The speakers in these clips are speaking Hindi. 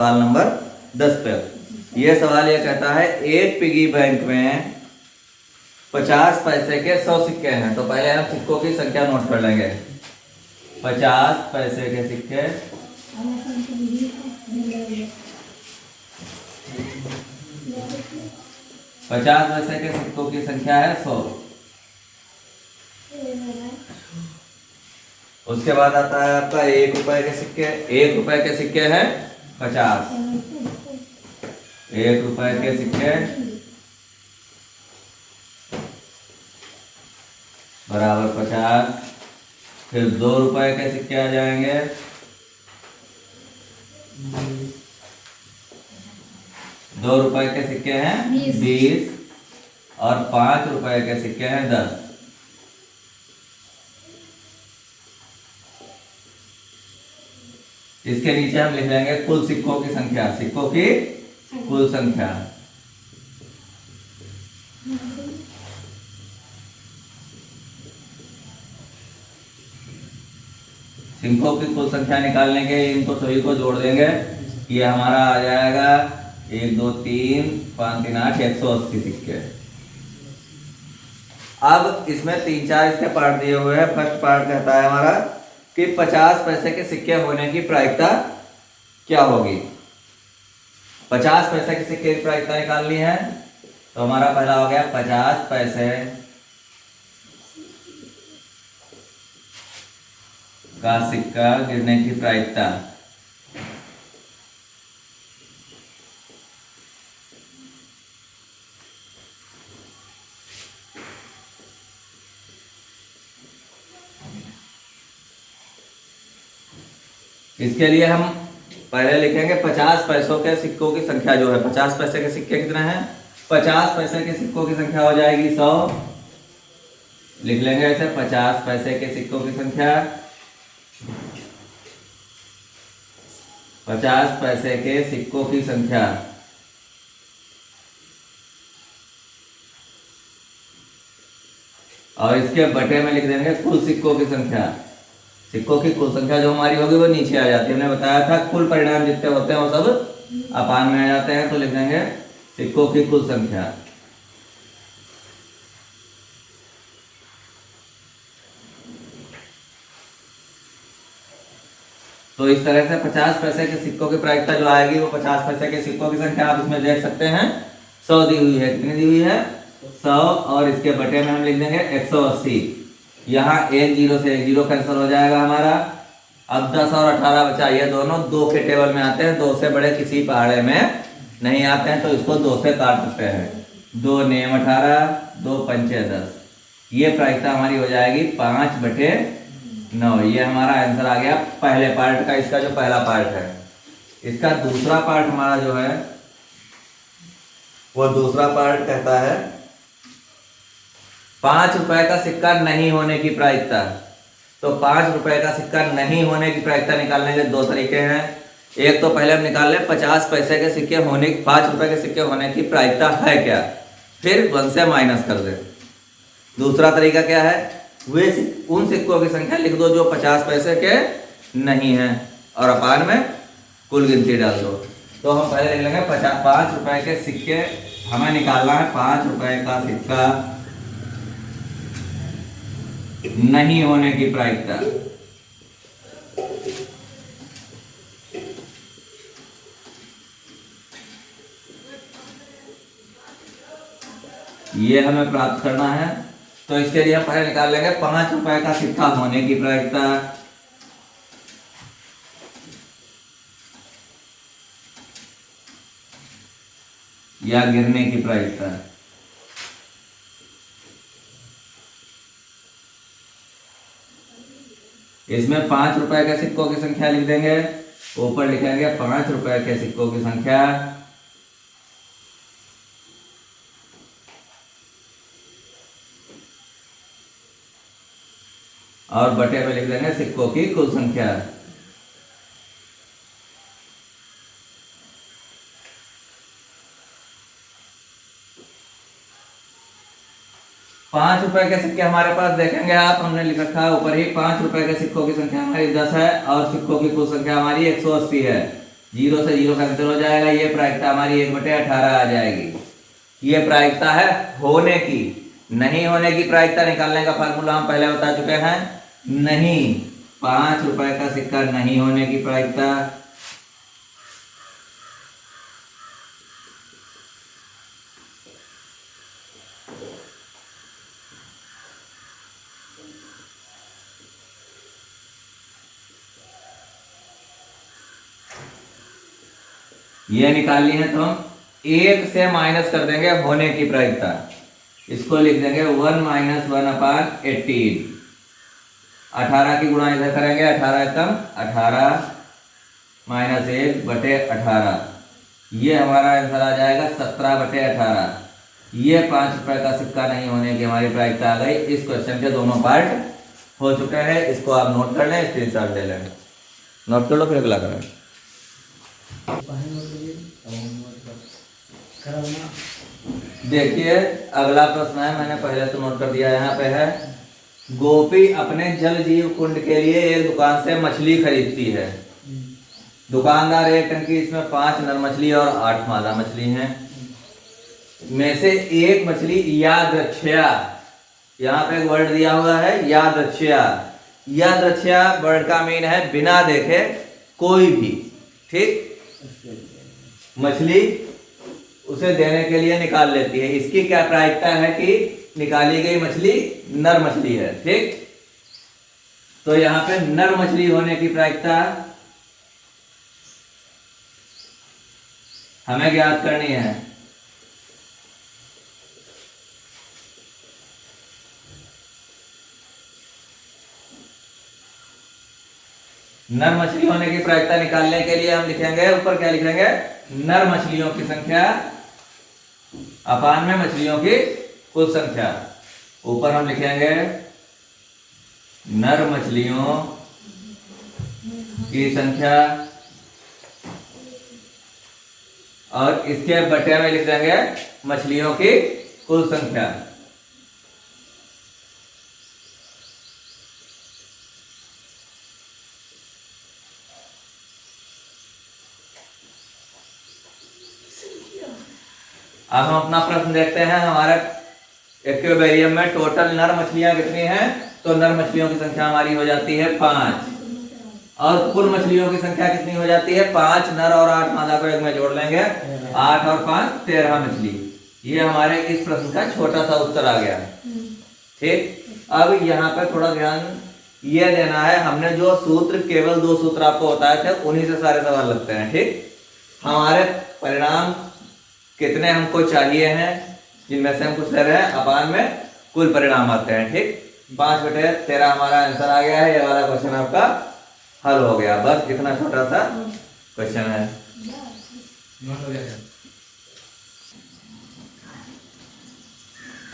सवाल नंबर 10 पे। यह सवाल यह कहता है एक पिगी बैंक में 50 पैसे के 100 सिक्के हैं। तो पहले हम सिक्कों की संख्या नोट कर लेंगे। 50 पैसे के सिक्के, 50 पैसे के सिक्कों की संख्या है 100। उसके बाद आता है आपका 1 रुपए के सिक्के। 1 रुपए के सिक्के हैं 50। 1 रुपए के सिक्के बराबर 50। फिर 2 रुपए के सिक्के आ जाएंगे। 2 रुपए के सिक्के हैं 20 और 5 रुपए के सिक्के हैं 10। इसके नीचे हम लिख लेंगे कुल सिक्कों की संख्या। सिक्कों की कुल संख्या। सिक्कों की कुल संख्या निकालने के इनको सभी को जोड़ देंगे। ये हमारा आ जाएगा 1 2 3 5 3 8 180 सिक्के। अब इसमें 3 4 इसके पार्ट दिए हुए हैं। फर्स्ट पार्ट कहता है हमारा कि 50 पैसे के सिक्के होने की प्रायिकता क्या होगी। 50 पैसे के सिक्के की प्रायिकता निकालनी है। तो हमारा पहला हो गया 50 पैसे का सिक्का गिरने की प्रायिकता। इसके लिए हम पहले लिखेंगे 50 पैसों के सिक्कों की संख्या जो है। 50 पैसे के सिक्के कितने हैं? 50 पैसे के सिक्कों की संख्या हो जाएगी 100। लिख लेंगे ऐसे 50 पैसे के सिक्कों की संख्या। 50 पैसे के सिक्कों की संख्या और इसके बटे में लिख देंगे कुल सिक्कों की संख्या। सिक्कों की कुल संख्या जो हमारी होगी वो नीचे आ जाती है। हमने बताया था कुल परिणाम जितने होते हैं वो सब अपान में आ जाते हैं। तो लिख देंगे सिक्कों की कुल संख्या। तो इस तरह से 50 पैसे के सिक्कों की प्रायिकता जो आएगी वो 50 पैसे के सिक्कों की संख्या आप इसमें देख सकते हैं 100 दी हुई है। कितनी दी हुई है? 100 और इसके बटे में हम लिख देंगे 180। यहाँ 1 0 से 1 0 कैंसिल हो जाएगा हमारा। अब 10 और 18 बचा। ये दोनों 2 के टेबल में आते हैं। 2 से बड़े किसी पहाड़े में नहीं आते हैं तो इसको 2 से काट सकते हैं। 2 नेम 18, 2 पंचे 10। ये प्रायिकता हमारी हो जाएगी 5/9। ये हमारा आंसर आ गया पहले पार्ट का। इसका जो पहला पार्ट है। इसका दूसरा पार्ट हमारा जो है वो दूसरा पार्ट कहता है 5 रुपए का सिक्का नहीं होने की प्रायिकता। तो 5 रुपए का सिक्का नहीं होने की प्रायिकता निकालने के 2 तरीके हैं। एक तो पहले हम निकाल लें 50 पैसे के सिक्के होने 5 रुपए के सिक्के होने की प्रायिकता है क्या, फिर 1 से माइनस कर दें। दूसरा तरीका क्या है? वे उन सिक्कों की संख्या लिख दो जो 50 पैसे के नहीं है और अपान में कुल गिनती डाल दो। तो हम पहले लिख लेंगे 5 रुपए के सिक्के हमें निकालना है। 5 रुपए का सिक्का नहीं होने की प्रायिकता। ये हमें प्राप्त करना है। तो इसके लिए हम पहले निकाल लेंगे 5 रुपए का सिक्का होने की प्रायिकता। या गिरने की प्रायिकता। इसमें 5 रुपए के सिक्कों की संख्या लिख देंगे। ऊपर लिखेंगे 5 रुपए के सिक्कों की संख्या और बटे पे लिख देंगे सिक्कों की कुल संख्या। 5 रुपए के सिक्के हमारे पास देखेंगे आप, हमने लिख रखा है ऊपर ही 5 रुपए के सिक्कों की संख्या हमारी 10 है और सिक्कों की कुल संख्या हमारी 180 है। जीरो से जीरो कैंसिल हो जाएगा, ये प्रायिकता हमारी 1/18 आ जाएगी। ये प्रायिकता है होने की। नहीं होने की प्रायिकता निकालने का फार्मूला हम पहले बता चुके हैं। नहीं, 5 रुपए का सिक्का नहीं होने की प्रायिकता, ये निकालनी है तो हम 1 से माइनस कर देंगे होने की प्रायिकता। इसको लिख देंगे 1 - 1/18। 18 की गुणा इधर करेंगे, 18 कम 18 - 1/18। ये हमारा आंसर आ जाएगा 17/18। ये 5 रुपए का सिक्का नहीं होने की हमारी प्रायिकता आ गई। इस क्वेश्चन के दोनों पार्ट हो चुके हैं। इसको आप नोट कर लें, स्क्रीनशॉट ले लें। नोट कर लो, फिर अगला करें। देखिए अगला प्रश्न है, मैंने पहले तो नोट कर दिया। यहाँ पे है, गोपी अपने जल जीव कुंड के लिए एक दुकान से मछली खरीदती है। दुकानदार एक टंकी, इसमें 5 नर मछली और 8 मादा मछली हैं। में से एक मछली यादृच्छया, यहाँ पे एक वर्ड दिया हुआ है यादृच्छया। यादृच्छया वर्ड का मीन है बिना देखे कोई भी, ठीक, मछली उसे देने के लिए निकाल लेती है। इसकी क्या प्रायिकता है कि निकाली गई मछली नर मछली है, ठीक। तो यहाँ पे नर मछली होने की प्रायिकता हमें ज्ञात करनी है। नर मछली होने की प्रायिकता निकालने के लिए हम लिखेंगे, ऊपर क्या लिखेंगे, नर मछलियों की संख्या अपान में मछलियों की कुल संख्या। ऊपर हम लिखेंगे नर मछलियों की संख्या और इसके बटे में लिख देंगे मछलियों की कुल संख्या। अब हम अपना प्रश्न देखते हैं। हमारे एक्वेरियम में टोटल नर मछलियां कितनी हैं? तो नर मछलियों की संख्या हमारी हो जाती है 5 और कुल मछलियों की संख्या कितनी हो जाती है? 5 नर और 8 मादा को एक में जोड़ लेंगे, 8 और 5 13 मछली। ये हमारे इस प्रश्न का छोटा सा उत्तर आ गया, ठीक। अब यहाँ पर थोड़ा ध्यान ये देना है, हमने जो सूत्र केवल 2 सूत्र आपको बताए थे उन्हीं से सारे सवाल लगते हैं, ठीक। हमारे परिणाम कितने हमको चाहिए हैं जिनमें से हम कुछ ले रहे हैं, अपान में कुल परिणाम आते हैं, ठीक। 5/13 हमारा आंसर आ गया है। ये वाला क्वेश्चन आपका हल हो गया। बस इतना छोटा सा क्वेश्चन है।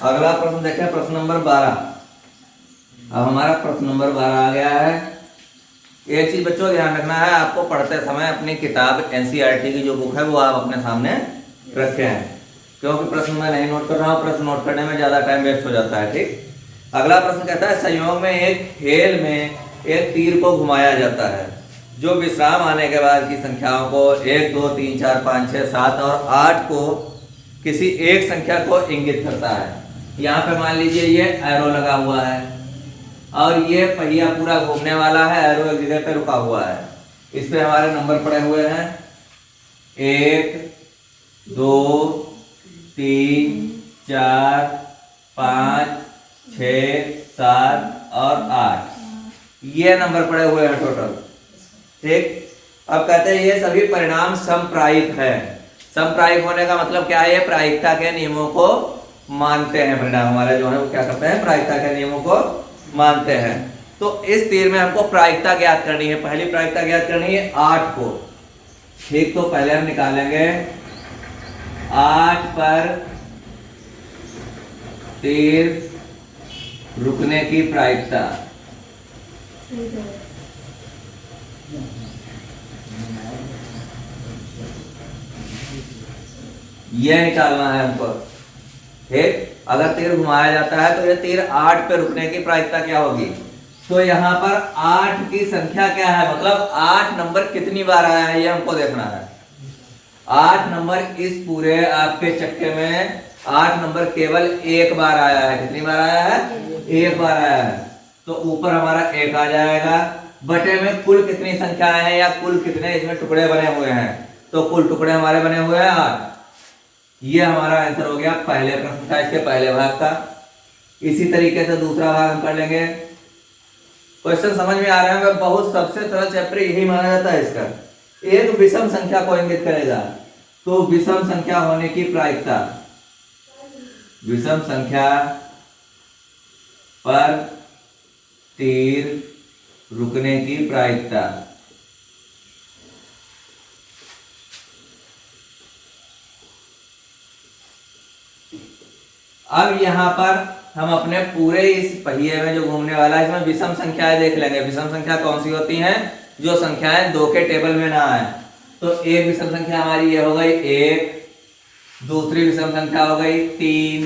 अगला प्रश्न देखें, प्रश्न नंबर 12। अब हमारा प्रश्न नंबर 12 आ गया है। एक चीज बच्चों ध्यान रखना है, आपको पढ़ते समय अपनी किताब एनसीईआरटी की जो बुक है वो आप अपने सामने रखे हैं, क्योंकि प्रश्न मैं नहीं नोट कर रहा हूँ, प्रश्न नोट करने में ज्यादा टाइम वेस्ट हो जाता है, ठीक। अगला प्रश्न कहता है, संयोग में एक खेल में एक तीर को घुमाया जाता है जो विश्राम आने के बाद की संख्याओं को 1 2 3 4 5 6 7 और 8 को किसी एक संख्या को इंगित करता है। यहाँ पे मान लीजिए ये एरो लगा हुआ है और ये पहिया पूरा घूमने वाला है, एरो एक जगह पे रुका हुआ है। इस पे हमारे नंबर पड़े हुए हैं 1 2 3 4 5 6 7 और 8, ये नंबर पड़े हुए हैं टोटल, ठीक। अब कहते हैं ये सभी परिणाम समप्रायिक है। समप्रायिक होने का मतलब क्या है? ये प्रायिकता के नियमों को मानते हैं। परिणाम हमारे जो है वो क्या करते हैं? प्रायिकता के नियमों को मानते हैं। तो इस तीर में हमको प्रायिकता ज्ञात करनी है। पहली प्रायिकता ज्ञात करनी है 8 को, ठीक। तो पहले हम निकालेंगे 8 पर तीर रुकने की प्रायिकता। यह निकालना है हमको, ठीक। अगर तीर घुमाया जाता है तो ये तीर 8 पे रुकने की प्रायिकता क्या होगी? तो यहाँ पर 8 की संख्या क्या है, मतलब 8 नंबर कितनी बार आया है ये हमको देखना है। 8 नंबर इस पूरे आपके चक्के में 8 नंबर केवल एक बार आया है। कितनी बार आया है? एक बार आया है। तो ऊपर हमारा 1 आ जाएगा, बटे में कुल कितनी संख्याएं हैं या कुल कितने इसमें टुकड़े बने हुए हैं, तो कुल टुकड़े हमारे बने हुए हैं 8। ये हमारा आंसर हो गया पहले प्रश्न का, इसके पहले भाग का। इसी तरीके से दूसरा भाग हम कर लेंगे। क्वेश्चन समझ में आ रहे हैं? बहुत सबसे सरल चैप्टर यही माना जाता है इसका। एक विषम संख्या को इंगित करेगा, तो विषम संख्या होने की प्रायिकता, विषम संख्या पर तीर रुकने की प्रायिकता। अब यहां पर हम अपने पूरे इस पहिए में जो घूमने वाला है इसमें विषम संख्याएं देख लेंगे। विषम संख्या कौन सी होती हैं? जो संख्याएं 2 के टेबल में ना आए। तो एक विषम संख्या हमारी ये हो गई 1, दूसरी विषम संख्या हो गई 3,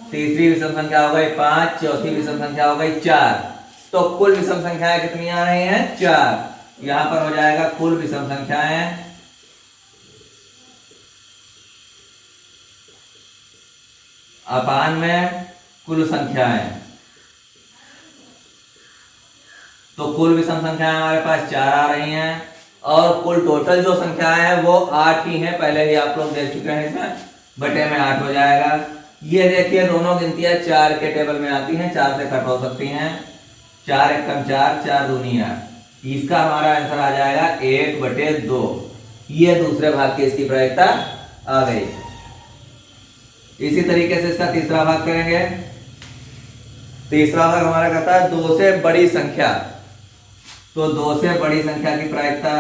तीसरी विषम संख्या हो गई 5, चौथी विषम संख्या हो गई 4। तो कुल विषम संख्याएं कितनी आ रही हैं? 4। यहां पर हो जाएगा कुल विषम संख्याएं अपान में कुल संख्याएं। तो कुल विषम संख्याएं हमारे पास 4 आ रही हैं और कुल टोटल जो संख्याएं हैं वो 8 ही हैं। पहले ही आप लोग देख चुके हैं, इसमें बटे में 8 हो जाएगा। ये देखिए दोनों गिनतियां 4 के टेबल में आती हैं, 4 से कट हो सकती हैं। 4 एकम 4, 4 दूनी 8। इसका हमारा आंसर आ जाएगा 1/2। ये दूसरे भाग की इसकी प्रायिकता आ गई। इसी तरीके से इसका तीसरा भाग करेंगे। तीसरा भाग हमारा कहता है 2 से बड़ी संख्या। तो 2 से बड़ी संख्या की प्रायिकता,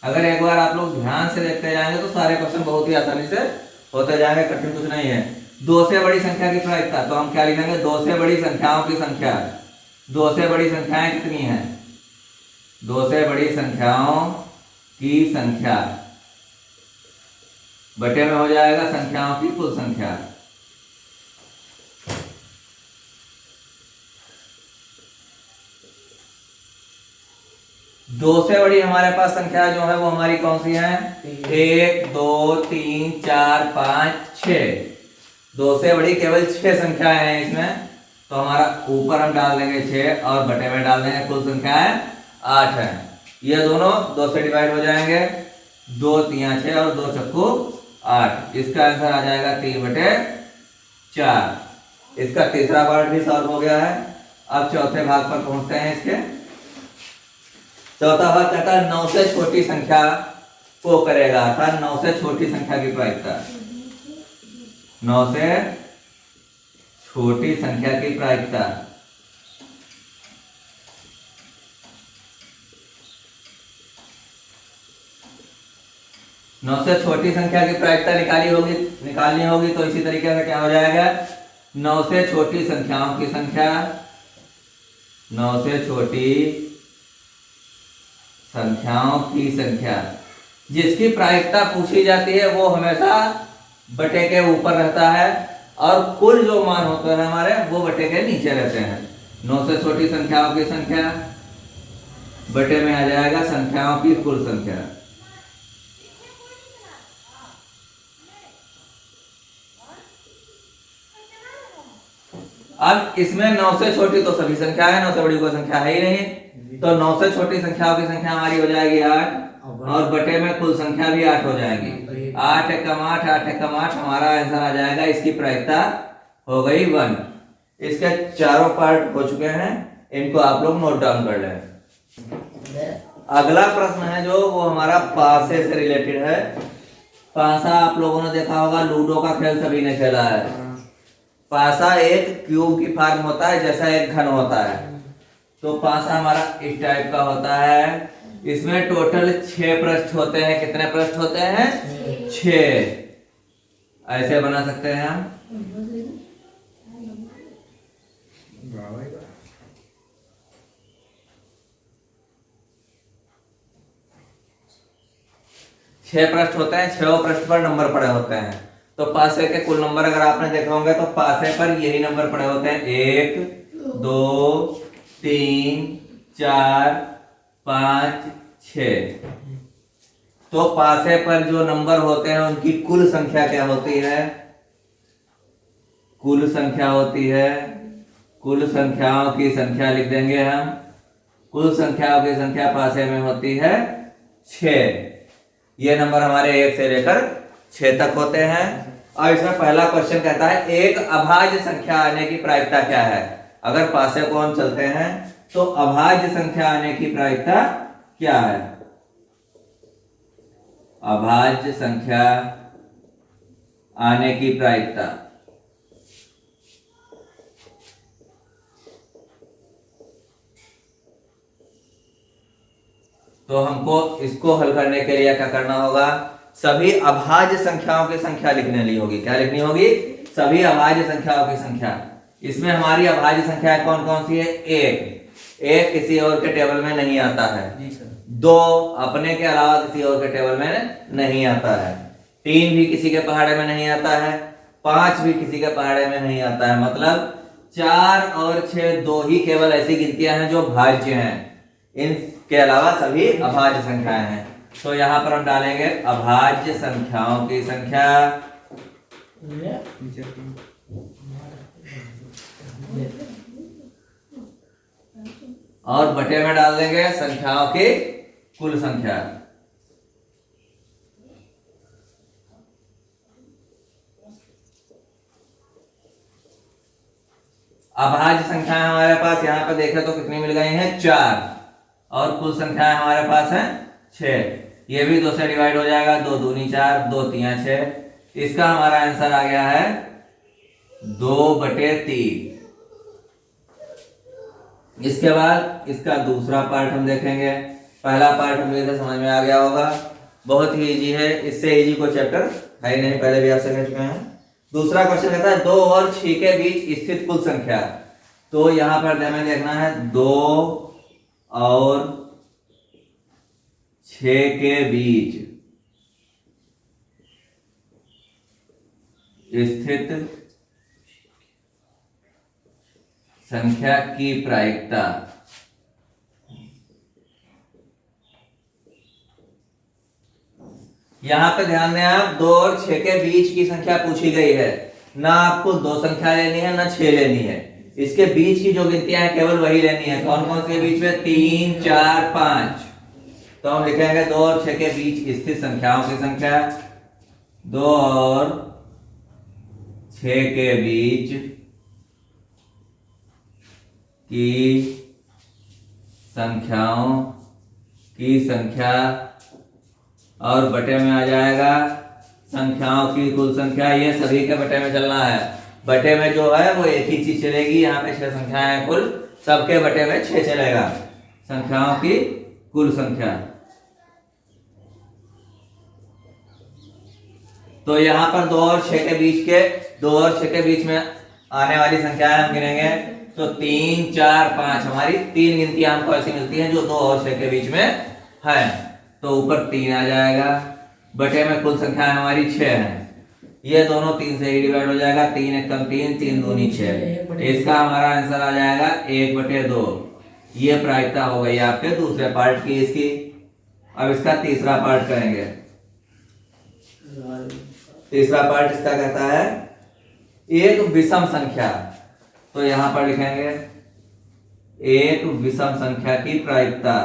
अगर एक बार आप लोग ध्यान से देखते जाएंगे तो सारे क्वेश्चन बहुत ही आसानी से होते जाएंगे, कठिन कुछ नहीं है। 2 से बड़ी संख्या की प्रायिकता, तो हम क्या लिखेंगे? 2 से बड़ी संख्याओं की संख्या। 2 से बड़ी संख्याएं कितनी हैं? 2 से बड़ी संख्याओं की संख्या बटे में हो जाएगा संख्याओं की कुल संख्या। दो से बड़ी हमारे पास संख्या जो है वो हमारी कौन सी है? 1, 2, 3, 4, 5, 6। 2 से बड़ी केवल 6 संख्याएं हैं इसमें। तो हमारा ऊपर हम डाल देंगे 6 और बटे में डाल देंगे कुल संख्याएं 8 है। ये दोनों 2 से डिवाइड हो जाएंगे, 2 3 6 और 2 चक्कू 8। इसका आंसर आ जाएगा 3/4। इसका तीसरा पार्ट भी सॉल्व हो गया है। अब चौथे भाग पर पहुंचते हैं। इसके चौथा भाग कहता है 9 से छोटी संख्या को करेगा, अर्थात 9 से छोटी संख्या की प्रायिकता। 9 से छोटी संख्या की प्रायिकता। नौ से छोटी संख्या की प्रायिकता निकालनी होगी तो इसी तरीके से क्या हो जाएगा? 9 से छोटी संख्याओं की संख्या, 9 से छोटी संख्याओं की संख्या। जिसकी प्रायिकता पूछी जाती है वो हमेशा बटे के ऊपर रहता है और कुल जो मान होते हैं हमारे वो बटे के नीचे रहते हैं। 9 से छोटी संख्याओं की संख्या बटे में आ जाएगा संख्याओं की कुल संख्या। अब इसमें 9 से छोटी तो सभी संख्या है, 9 से बड़ी कोई संख्या है ही नहीं। तो 9 से छोटी संख्याओं की संख्या हमारी हो जाएगी 8 और बटे में कुल संख्या भी 8 हो जाएगी। 8 एकम 8, 8 एकम 8 हमारा आंसर आ जाएगा। इसकी प्रायिकता हो गई 1। इसके चारों पार्ट हो चुके हैं, इनको आप लोग नोट डाउन कर लें। अगला प्रश्न है जो वो हमारा पासे से रिलेटेड है। पासा आप लोगों ने देखा होगा, लूडो का खेल सभी ने खेला है। पासा एक क्यूब की फॉर्म होता है, जैसा एक घन होता है। तो पासा हमारा इस टाइप का होता है। इसमें टोटल 6 पृष्ठ होते हैं। कितने पृष्ठ होते हैं? 6। ऐसे बना सकते हैं हम। 6 पृष्ठ होते हैं, 6 पृष्ठ पर नंबर पड़े होते हैं। तो पासे के कुल नंबर अगर आपने देखे होंगे तो पासे पर यही नंबर पड़े होते हैं, 1 2 3 4 5 6। तो पासे पर जो नंबर होते हैं उनकी कुल संख्या क्या होती है? कुल संख्या होती है, कुल संख्याओं की संख्या लिख देंगे हम। कुल संख्याओं की संख्या पासे में होती है 6। ये नंबर हमारे 1 से लेकर 6 तक होते हैं। और इसमें पहला क्वेश्चन कहता है एक अभाज्य संख्या आने की प्रायिकता क्या है? अगर पासे को हम चलते हैं तो अभाज्य संख्या आने की प्रायिकता क्या है? अभाज्य संख्या आने की प्रायिकता, तो हमको इसको हल करने के लिए क्या करना होगा? सभी अभाज्य संख्याओं की संख्या लिखने होगी। क्या लिखनी होगी? सभी अभाज्य संख्याओं की संख्या। इसमें हमारी अभाज्य संख्या कौन कौन सी है? 1 किसी और के टेबल में नहीं आता है, 2 अपने के अलावा किसी और के टेबल में नहीं आता है, 3 भी किसी के पहाड़े में नहीं आता है, 5 भी किसी के पहाड़े में नहीं आता है। मतलब 4 और 6 दो ही केवल ऐसी गिनतियां हैं जो भाज्य हैं, इनके अलावा सभी अभाज्य संख्याएं हैं। तो यहां पर हम डालेंगे अभाज्य संख्याओं की संख्या और बटे में डाल देंगे संख्याओं की कुल संख्या। अभाज्य संख्याएं हमारे पास यहाँ पे देखें तो कितनी मिल गई हैं? 4। और कुल संख्याएं हमारे पास है 6। ये भी 2 से डिवाइड हो जाएगा, 2 दूनी 4, 2 3 6। इसका हमारा आंसर आ गया है 2/3। इसके बाद इसका दूसरा पार्ट हम देखेंगे। पहला पार्ट हमें तो समझ में आ गया होगा, बहुत ही इजी है, इससे इजी कोई चैप्टर है ही नहीं, पहले भी आपसे कह चुके हैं। दूसरा क्वेश्चन कहता है 2 और 6 के बीच स्थित कुल संख्या। तो यहां पर हमें देखना है 2 और 6 के बीच स्थित संख्या की प्रायिकता। यहां पे ध्यान दें आप, 2 और 6 के बीच की संख्या पूछी गई है, ना आपको 2 संख्या लेनी है ना 6 लेनी है। इसके बीच की जो गिनतियां हैं केवल वही लेनी है। कौन कौन से बीच में? 3 4 5। तो हम लिखेंगे 2 और 6 के बीच स्थित संख्याओं की संख्या। 2 और 6 के बीच की संख्याओं की संख्या और बटे में आ जाएगा संख्याओं की कुल संख्या। ये सभी के बटे में चलना है। बटे में जो है वो एक ही चीज चलेगी, यहाँ पे 6 संख्याएं हैं कुल, सबके बटे में 6 चलेगा। संख्याओं की कुल संख्या। तो यहाँ पर 2 और 6 के बीच में आने वाली संख्याएं हम गिनेंगे तो 3 4 5 हमारी 3 गिनतियां हमको ऐसी मिलती हैं जो 2 और 6 के बीच में है। तो ऊपर 3 आ जाएगा, बटे में कुल संख्या हमारी 6 है। ये दोनों 3 से ही डिवाइड हो जाएगा, 3 1 कम 3, 3 दूनी 6। इसका हमारा आंसर आ जाएगा 1/2। ये प्रायिकता हो गई आपके दूसरे पार्ट की इसकी। अब इसका तीसरा पार्ट करेंगे। तीसरा पार्ट इसका कहता है एक विषम संख्या। तो यहां पर लिखेंगे एक विषम संख्या की प्रायिकता।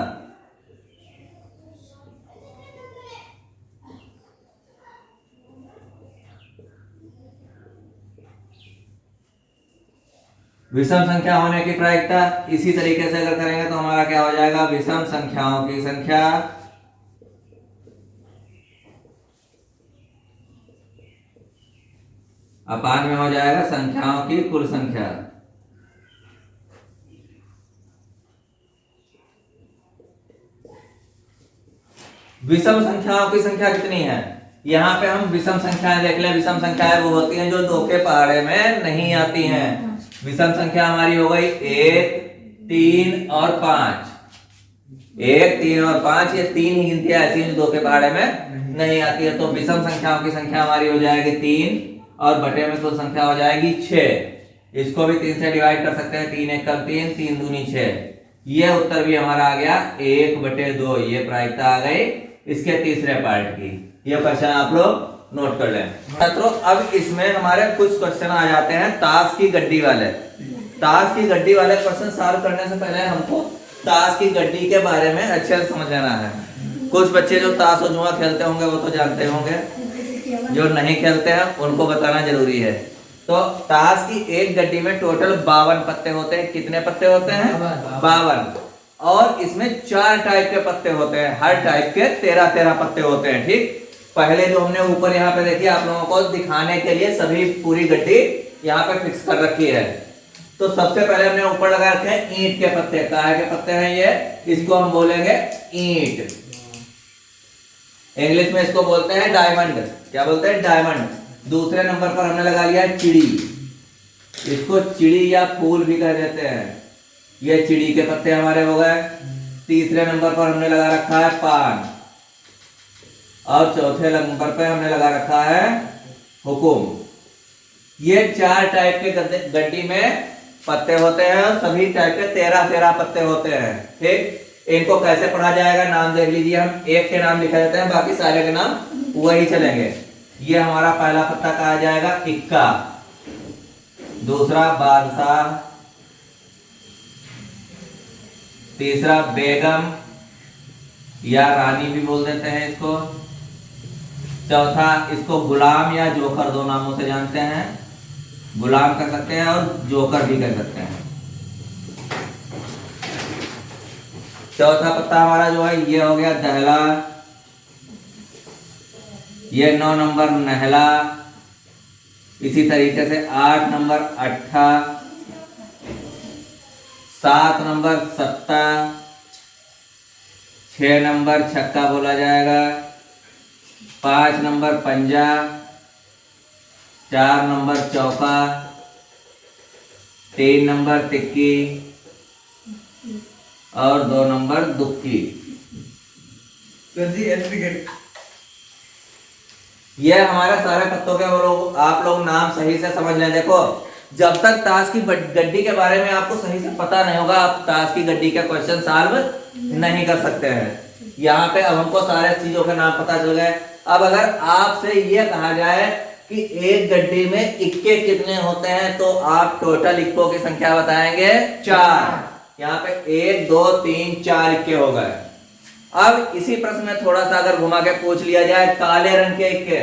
विषम संख्या होने की प्रायिकता इसी तरीके से अगर करेंगे तो हमारा क्या हो जाएगा? विषम संख्याओं की संख्या अपान में हो जाएगा संख्याओं की कुल संख्या। विषम संख्याओं की संख्या कितनी है? यहाँ पे हम विषम संख्याएं देख लें। विषम संख्याएं वो होती हैं जो 2 के पहाड़े में नहीं आती हैं। विषम संख्या हमारी हो गई 1 3 और 5। 1, 3 और 5, ये 3 ही गिनतियां ऐसी हैं जो 2 के पहाड़े में नहीं आती है। तो विषम संख्याओं की संख्या हमारी हो जाएगी 3 और बटे में कुल संख्या हो जाएगी 6। इसको भी 3 से डिवाइड कर सकते हैं, 3 1 3, 3 दूनी 6। ये उत्तर भी हमारा आ गया 1/2। ये प्रायिकता आ गई इसके तीसरे पार्ट की। ये क्वेश्चन आप लोग नोट कर लें छात्रों। अब इसमें हमारे कुछ क्वेश्चन आ जाते हैं ताश की गड्डी वाले। ताश की गड्डी वाले क्वेश्चन सॉल्व करने से पहले हमको ताश की गड्डी के बारे में अच्छे से समझ लेना है। कुछ बच्चे जो ताश और जुआ खेलते होंगे वो तो जानते होंगे, जो नहीं खेलते हैं उनको बताना जरूरी है। तो ताश की एक गड्डी में टोटल 52 पत्ते होते हैं। कितने पत्ते होते हैं? 52। और इसमें 4 टाइप के पत्ते होते हैं, हर टाइप के 13-13 पत्ते होते हैं। ठीक, पहले जो हमने ऊपर यहाँ पे देखिए आप लोगों को दिखाने के लिए सभी पूरी गड्डी यहाँ पे फिक्स कर रखी है। तो सबसे पहले हमने ऊपर लगा रखे हैं ईंट के पत्ते। काहे के पत्ते हैं ये? इसको हम बोलेंगे ईंट। इंग्लिश में इसको बोलते हैं डायमंड। क्या बोलते हैं? डायमंड। दूसरे नंबर पर हमने लगा लिया है चिड़ी। इसको चिड़ी या फूल भी कह देते हैं। ये चिड़ी के पत्ते हमारे हो गए। तीसरे नंबर पर हमने लगा रखा है पान। और चौथे नंबर पे हमने लगा रखा है हुकुम। ये 4 टाइप के गड्डी में पत्ते होते हैं और सभी टाइप के 13-13 पत्ते होते हैं। ठीक, इनको कैसे पढ़ा जाएगा नाम देख लीजिए। हम एक के नाम लिखा देते हैं, बाकी सारे के नाम वही चलेंगे। ये हमारा पहला पत्ता कहा जाएगा इक्का, दूसरा बादशाह, तीसरा बेगम या रानी भी बोल देते हैं इसको, चौथा इसको गुलाम या जोकर, 2 नामों से जानते हैं। गुलाम कह सकते हैं और जोकर भी कह सकते हैं। चौथा पत्ता हमारा जो है ये हो गया दहला। ये 9 नंबर नहला। इसी तरीके से 8 नंबर अट्ठा, 7 नंबर सत्ता, 6 नंबर छक्का बोला जाएगा, 5 नंबर पंजा, 4 नंबर चौका, 3 नंबर टिक्की और 2 नंबर दुक्की। ये हमारे सारे पत्तों के आप लोग नाम सही से समझ लें। देखो, जब तक ताश की गड्डी के बारे में आपको सही से पता नहीं होगा, आप ताश की गड्डी का क्वेश्चन सॉल्व नहीं कर सकते हैं। यहाँ पे अब हमको सारे चीजों के नाम पता चल गए। अब अगर आपसे ये कहा जाए कि एक गड्डी में इक्के कितने होते हैं, तो आप टोटल इक्कों की संख्या बताएंगे 4। यहाँ पे 1 2 3 4 इक्के हो गए। अब इसी प्रश्न में थोड़ा सा अगर घुमा के पूछ लिया जाए काले रंग के इक्के,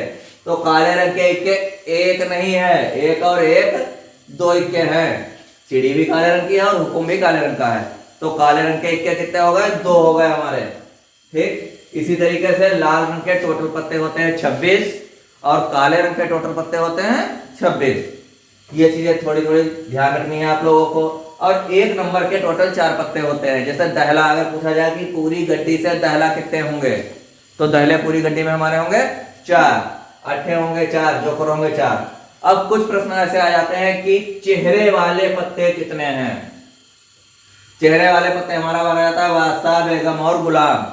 तो काले रंग के इक्के एक नहीं है, 1 और 1 2 इक्के हैं। चिड़ी भी काले रंग की है और हुकुम भी काले रंग का है। तो काले रंग के इक्के कितने हो गए? 2 हो गए हमारे। ठीक, इसी तरीके से लाल रंग के टोटल पत्ते होते हैं 26 और काले रंग के टोटल पत्ते होते हैं 26। ये चीजें थोड़ी थोड़ी ध्यान रखनी है आप लोगों को। और 1 नंबर के टोटल 4 पत्ते होते हैं। जैसे दहला अगर पूछा जाए कि पूरी गड्डी से दहला कितने होंगे, तो दहले पूरी गड्डी में हमारे होंगे 4, अट्ठे होंगे 4, जोकर होंगे 4। अब कुछ प्रश्न ऐसे आ जाते हैं कि चेहरे वाले पत्ते कितने हैं। चेहरे वाले पत्ते हमारा बना जाता है वास्ता, बेगम और गुलाम।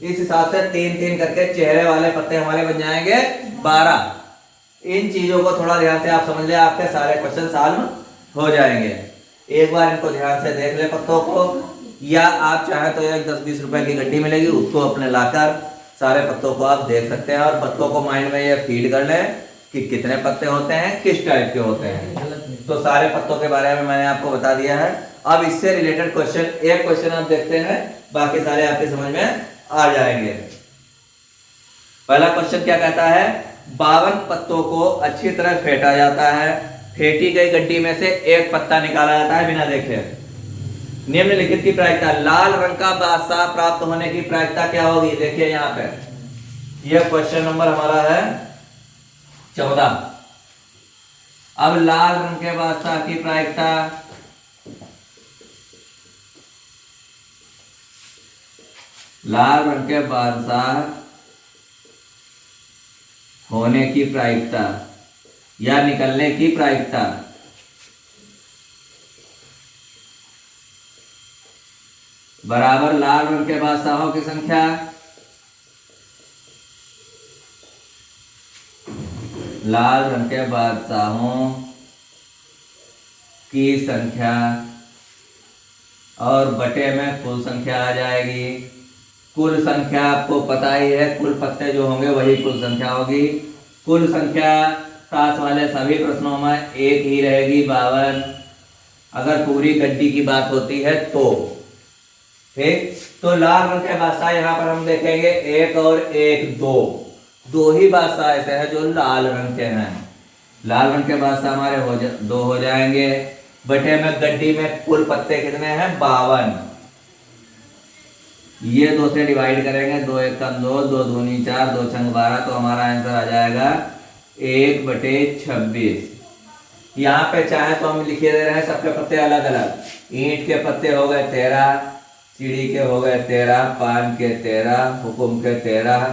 इस हिसाब से 3-3 करके चेहरे वाले पत्ते हमारे बन जाएंगे 12। इन चीजों को थोड़ा ध्यान से आप समझ ले, आपके सारे क्वेश्चन सॉल्व हो जाएंगे। एक बार इनको ध्यान से देख ले पत्तों को, या आप चाहे तो एक 10-20 रुपए की गड्डी मिलेगी, उसको अपने लाकर सारे पत्तों को आप देख सकते हैं और पत्तों को माइंड में ये फीड कर ले कि कितने पत्ते होते हैं, किस टाइप के होते हैं। तो सारे पत्तों के बारे में मैंने आपको बता दिया है। अब इससे रिलेटेड क्वेश्चन, एक क्वेश्चन आप देखते हैं, बाकी सारे आपके समझ में आ जाएंगे। पहला क्वेश्चन क्या कहता है? 52 पत्तों को अच्छी तरह फेंटा जाता है। फेंटी गई गड्डी में से एक पत्ता निकाला जाता है बिना देखे। निम्नलिखित की प्रायिकता, लाल रंग का बादशाह प्राप्त होने की प्रायिकता क्या होगी? देखिए यहाँ पे, यह क्वेश्चन नंबर हमारा है 14। अब लाल रंग के बादशाह की प्रायिकता, लाल रंग के बादशाह होने की प्रायिकता या निकलने की प्रायिकता, बराबर लाल रंग के बादशाहों की संख्या, लाल रंग के बादशाहों की संख्या और बटे में कुल संख्या आ जाएगी। कुल संख्या आपको पता ही है, कुल पत्ते जो होंगे वही कुल संख्या होगी। कुल संख्या ताश वाले सभी प्रश्नों में एक ही रहेगी, 52। अगर पूरी गड्डी की बात होती है तो ठीक। तो लाल रंग के बादशाह यहाँ पर हम देखेंगे एक और एक, दो ही बादशाह ऐसे हैं जो लाल रंग के हैं। लाल रंग के बादशाह हमारे दो हो जाएंगे। बटे में गड्डी में कुल पत्ते कितने हैं, 52। ये 2 से डिवाइड करेंगे, 2 एक कम 2, 2 दूनी 4, 2 छंग 12, तो हमारा आंसर आ जाएगा 1/26। यहाँ पे चाहे तो हम लिखे दे रहे हैं सबके पत्ते अलग अलग। ईंट के पत्ते हो गए 13, सीढ़ी के हो गए 13, पान के 13, हुकुम के 13।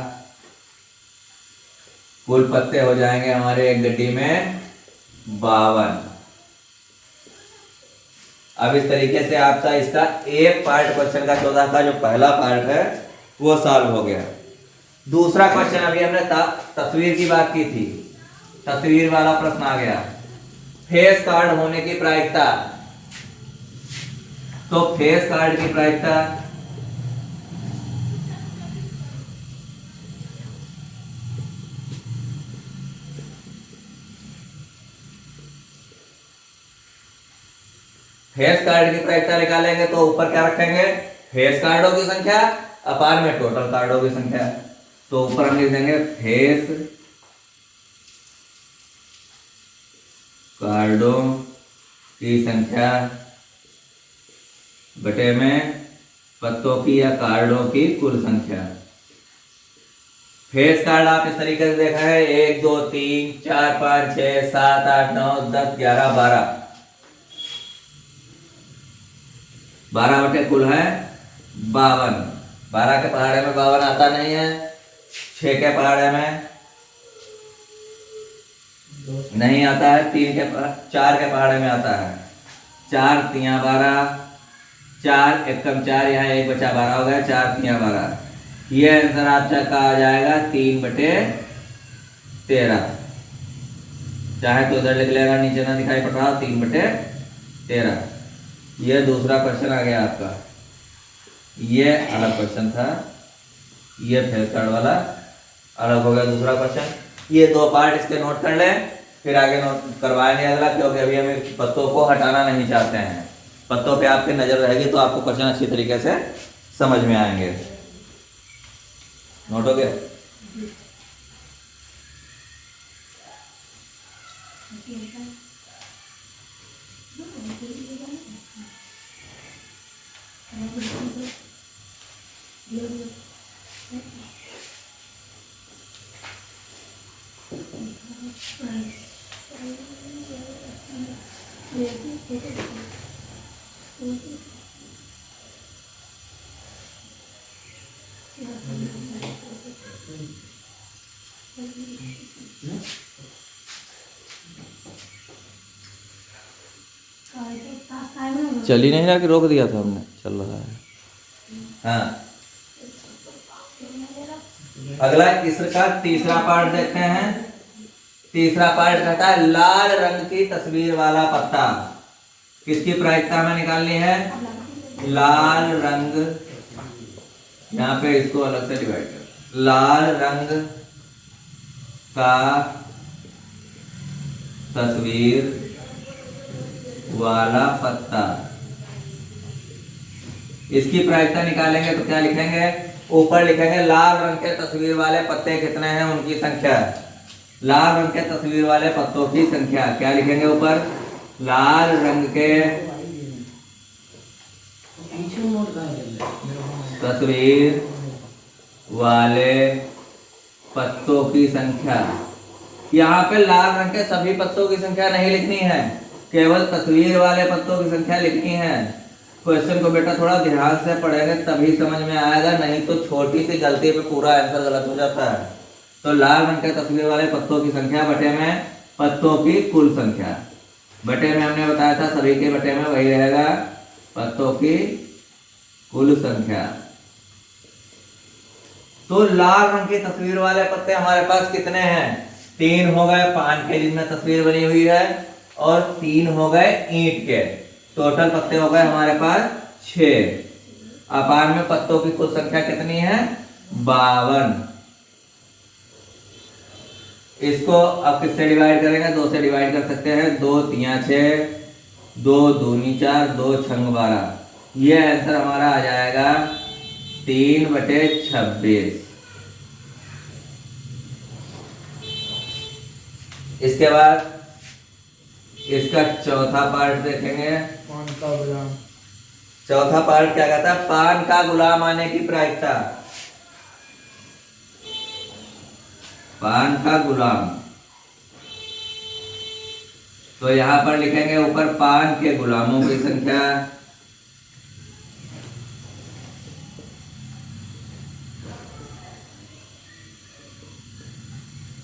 कुल पत्ते हो जाएंगे हमारे एक गड्डी में 52। अब इस तरीके से आपका इसका एक पार्ट क्वेश्चन का 14 का जो पहला पार्ट है वो सॉल्व हो गया। दूसरा क्वेश्चन, अभी हमने तस्वीर की बात की थी, तस्वीर वाला प्रश्न आ गया। फेस कार्ड होने की प्रायिकता, तो फेस कार्ड की प्रायिकता फेस कार्ड की प्रायिकता निकालेंगे तो ऊपर क्या रखेंगे, फेस कार्डों की संख्या अपान में टोटल कार्डों की संख्या। तो ऊपर हम लिख देंगे फेस कार्डों की संख्या बटे में पत्तों की या कार्डों की कुल संख्या। फेस कार्ड आप इस तरीके से देखा है, 1 2 3 4 5 6 7 8 9 10 11 12, 12 बटे कुल है 52। 12 के पहाड़े में 52 आता नहीं है, 6 के पहाड़े में नहीं आता है, 4 के पहाड़े में आता है। 4 तिया 12, 4 एकम 4, यहाँ 1 बचा 12 हो गया, 4 तिया 12। ये आंसर आपका आ जाएगा 3/13। चाहे तो उधर लिख लेगा, नीचे ना दिखाई पड़ रहा, 3/13। ये दूसरा क्वेश्चन आ गया आपका। ये अलग क्वेश्चन था, ये फेस कार्ड वाला अलग हो गया दूसरा क्वेश्चन। ये 2 पार्ट इसके नोट कर लें, फिर आगे नोट करवाएंगे अगला, क्योंकि अभी हमें पत्तों को हटाना नहीं चाहते हैं। पत्तों पे आपकी नजर रहेगी तो आपको क्वेश्चन अच्छी तरीके से समझ में आएंगे। नोट हो गया? चल ही नहीं रहा कि रोक दिया था हमने, चल रहा है। हाँ, अगला इसका तीसरा पार्ट देखते हैं। तीसरा पार्ट कहता है लाल रंग की तस्वीर वाला पत्ता। किसकी प्रायिकता हमें निकालनी है, लाल रंग, यहाँ पे इसको अलग से डिवाइड कर, लाल रंग का तस्वीर वाला पत्ता। इसकी प्रायिकता निकालेंगे तो क्या लिखेंगे, ऊपर लिखेंगे लाल रंग के तस्वीर वाले पत्ते कितने हैं उनकी संख्या। लाल रंग के तस्वीर वाले पत्तों की संख्या क्या लिखेंगे ऊपर, लाल रंग के तस्वीर वाले पत्तों की संख्या। यहाँ पे लाल रंग के सभी पत्तों की संख्या नहीं लिखनी है, केवल तस्वीर वाले पत्तों की संख्या लिखनी है। क्वेश्चन को बेटा थोड़ा ध्यान से पढ़ेंगे तभी समझ में आएगा, नहीं तो छोटी सी गलती पे पूरा आंसर गलत हो जाता है। तो लाल रंग के तस्वीर वाले पत्तों की संख्या बटे में पत्तों की कुल संख्या। बटे में हमने बताया था सभी के बटे में वही रहेगा, पत्तों की कुल संख्या। तो लाल रंग की तस्वीर वाले पत्ते हमारे पास कितने हैं? 3 हो गए पान के जिनमें तस्वीर बनी हुई है, और 3 हो गए ईंट के। टोटल पत्ते हो गए हमारे पास 6। अपान में पत्तों की कुल संख्या कितनी है? 52। इसको अब किससे डिवाइड करेंगे? 2 से डिवाइड कर सकते हैं। 2 3 6, 2 दूनी 4, 2 छंग 12। ये आंसर हमारा आ जाएगा 3/26। इसके बाद इसका चौथा पार्ट देखेंगे। पान का गुलाम। चौथा पार्ट क्या कहता है? पान का गुलाम आने की प्रायिकता। पान का गुलाम, तो यहां पर लिखेंगे ऊपर पान के गुलामों की संख्या,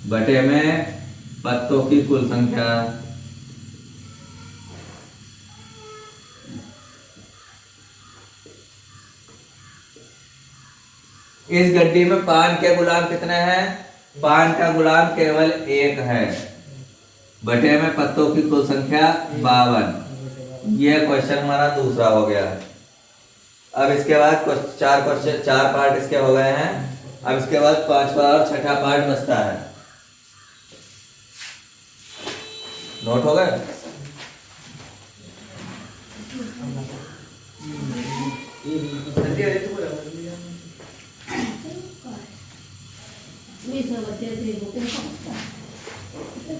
बटे में पत्तों की कुल संख्या। इस गड्डी में पान के गुलाम कितने हैं? पान का गुलाम केवल 1 है, बटे में पत्तों की कुल संख्या 52। यह क्वेश्चन हमारा दूसरा हो गया। अब इसके बाद चार पार्ट इसके हो गए हैं। अब इसके बाद पांचवा और छठा पार्ट बचता है। नोट हो गए?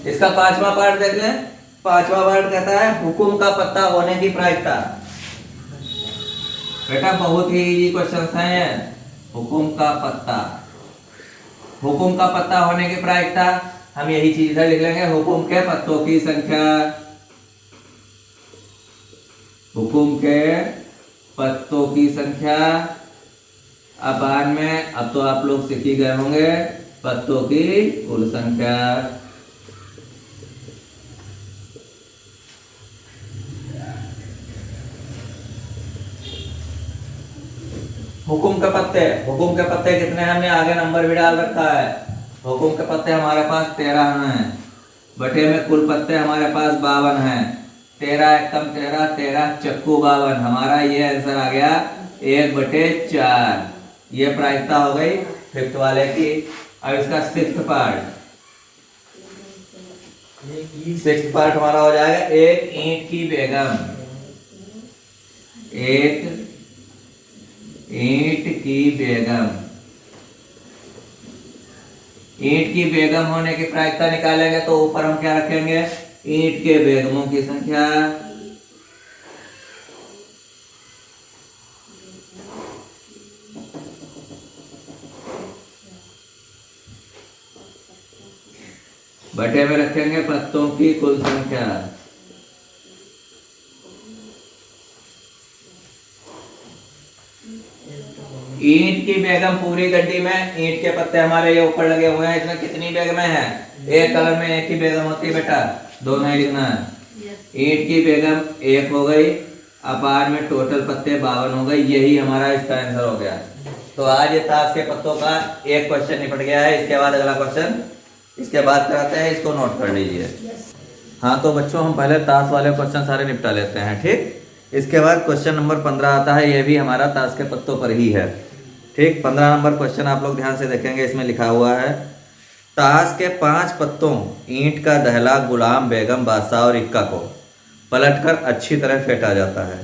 इसका पांचवा पार्ट देख लें। पांचवा पार्ट कहता है हुकुम का पत्ता होने की प्रायिकता। बेटा बहुत ही इजी क्वेश्चन है। हुकुम का पत्ता, हुकुम का पत्ता होने की प्रायिकता हम यही चीज है लिख लेंगे, हुकुम के पत्तों की संख्या। हुकुम के पत्तों की संख्या अपान में, अब तो आप लोग सीख ही गए होंगे, पत्तों की कुल संख्या। हुकुम के पत्ते, हुकुम के पत्ते कितने हमने आगे नंबर भी डाल रखा है। हुकुम के पत्ते हमारे पास 13 हैं, बटे में कुल पत्ते हमारे पास 52 हैं। 13 एकम 13, 13 चक्कू 52। हमारा ये आंसर आ गया 1/4। ये प्रायिकता हो गई फिफ्थ वाले की। अब इसका सिक्स्थ पार्ट हमारा हो जाएगा एक ईंट की बेगम। एक ईंट की बेगम। ईंट की बेगम होने की प्रायिकता निकालेंगे तो ऊपर हम क्या रखेंगे? ईंट के बेगमों की संख्या। बटे में रखेंगे पत्तों की कुल संख्या। ईंट की बेगम पूरी गड्डी में ईंट के पत्ते हमारे ये ऊपर लगे हुए हैं। इसमें कितनी बेगमें हैं? एक कलर में एक ही बेगम होती है बेटा, दोनों ही लिखना है। ईंट की बेगम 1 हो गई, अपार में टोटल पत्ते 52 हो गए। यही हमारा इसका आंसर हो गया। तो आज ये ताश के पत्तों का एक क्वेश्चन निपट गया है। इसके बाद अगला क्वेश्चन इसके बाद कराते हैं, इसको नोट कर लीजिए। हाँ तो बच्चों हम पहले ताश वाले क्वेश्चन सारे निपटा लेते हैं, ठीक। इसके बाद क्वेश्चन नंबर 15 आता है। ये भी हमारा ताश के पत्तों पर ही है, ठीक। 15 नंबर क्वेश्चन आप लोग ध्यान से देखेंगे। इसमें लिखा हुआ है ताश के 5 पत्तों ईंट का दहला, गुलाम, बेगम, बादशाह और इक्का को पलटकर अच्छी तरह फेंटा जाता है।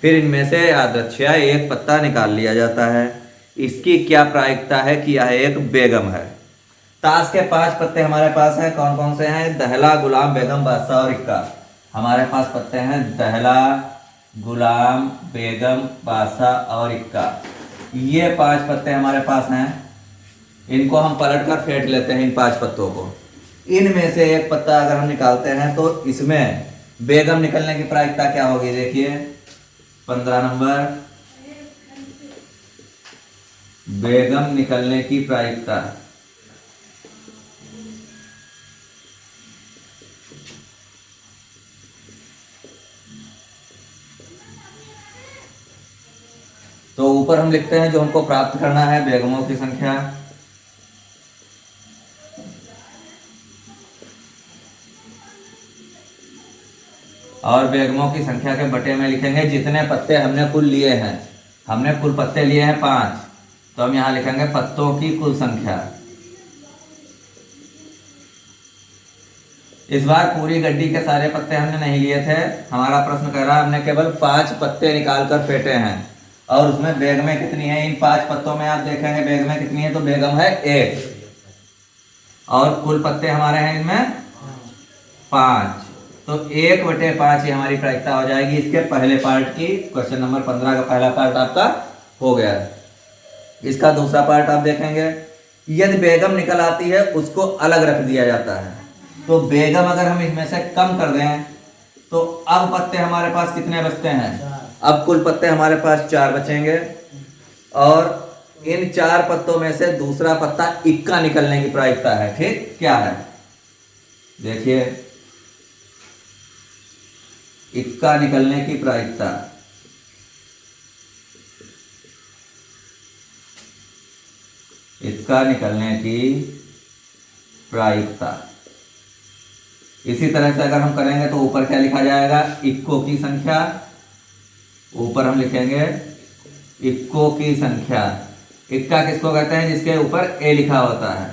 फिर इनमें से यादृच्छिया एक पत्ता निकाल लिया जाता है। इसकी क्या प्रायिकता है कि यह एक बेगम है? ताश के 5 पत्ते हमारे पास हैं। कौन कौन से हैं? दहला, गुलाम, बेगम, बादशाह और इक्का। हमारे पास पत्ते हैं दहला, गुलाम, बेगम, बादशाह और इक्का। ये 5 पत्ते हमारे पास हैं। इनको हम पलट कर फेंट लेते हैं, इन 5 पत्तों को। इनमें से एक पत्ता अगर हम निकालते हैं तो इसमें बेगम निकलने की प्रायिकता क्या होगी? देखिए 15 नंबर, बेगम निकलने की प्रायिकता। तो ऊपर हम लिखते हैं जो हमको प्राप्त करना है बेगमों की संख्या, और बेगमों की संख्या के बटे में लिखेंगे जितने पत्ते हमने कुल लिए हैं। हमने कुल पत्ते लिए हैं 5, तो हम यहाँ लिखेंगे पत्तों की कुल संख्या। इस बार पूरी गड्डी के सारे पत्ते हमने नहीं लिए थे, हमारा प्रश्न कह रहा है हमने केवल 5 पत्ते निकाल कर फेंटे हैं और उसमें बेगमें कितनी है। इन 5 पत्तों में आप देखेंगे बेगमें कितनी है, तो बेगम है 1 और कुल पत्ते हमारे हैं इनमें 5, तो 1/5 ही हमारी प्रायिकता हो जाएगी इसके पहले पार्ट की। क्वेश्चन नंबर 15 का पहला पार्ट आपका हो गया। इसका दूसरा पार्ट आप देखेंगे, यदि बेगम निकल आती है उसको अलग रख दिया जाता है। तो बेगम अगर हम इसमें से कम कर दें तो अब पत्ते हमारे पास कितने बचते हैं, अब कुल पत्ते हमारे पास 4 बचेंगे और इन 4 पत्तों में से दूसरा पत्ता इक्का निकलने की प्रायिकता है। ठीक, क्या है देखिए, इक्का निकलने की प्रायिकता, इक्का निकलने की प्रायिकता। इसी तरह से अगर हम करेंगे तो ऊपर क्या लिखा जाएगा, इक्कों की संख्या, ऊपर हम लिखेंगे इक्कों की संख्या। इक्का किसको कहते हैं, जिसके ऊपर ए लिखा होता है,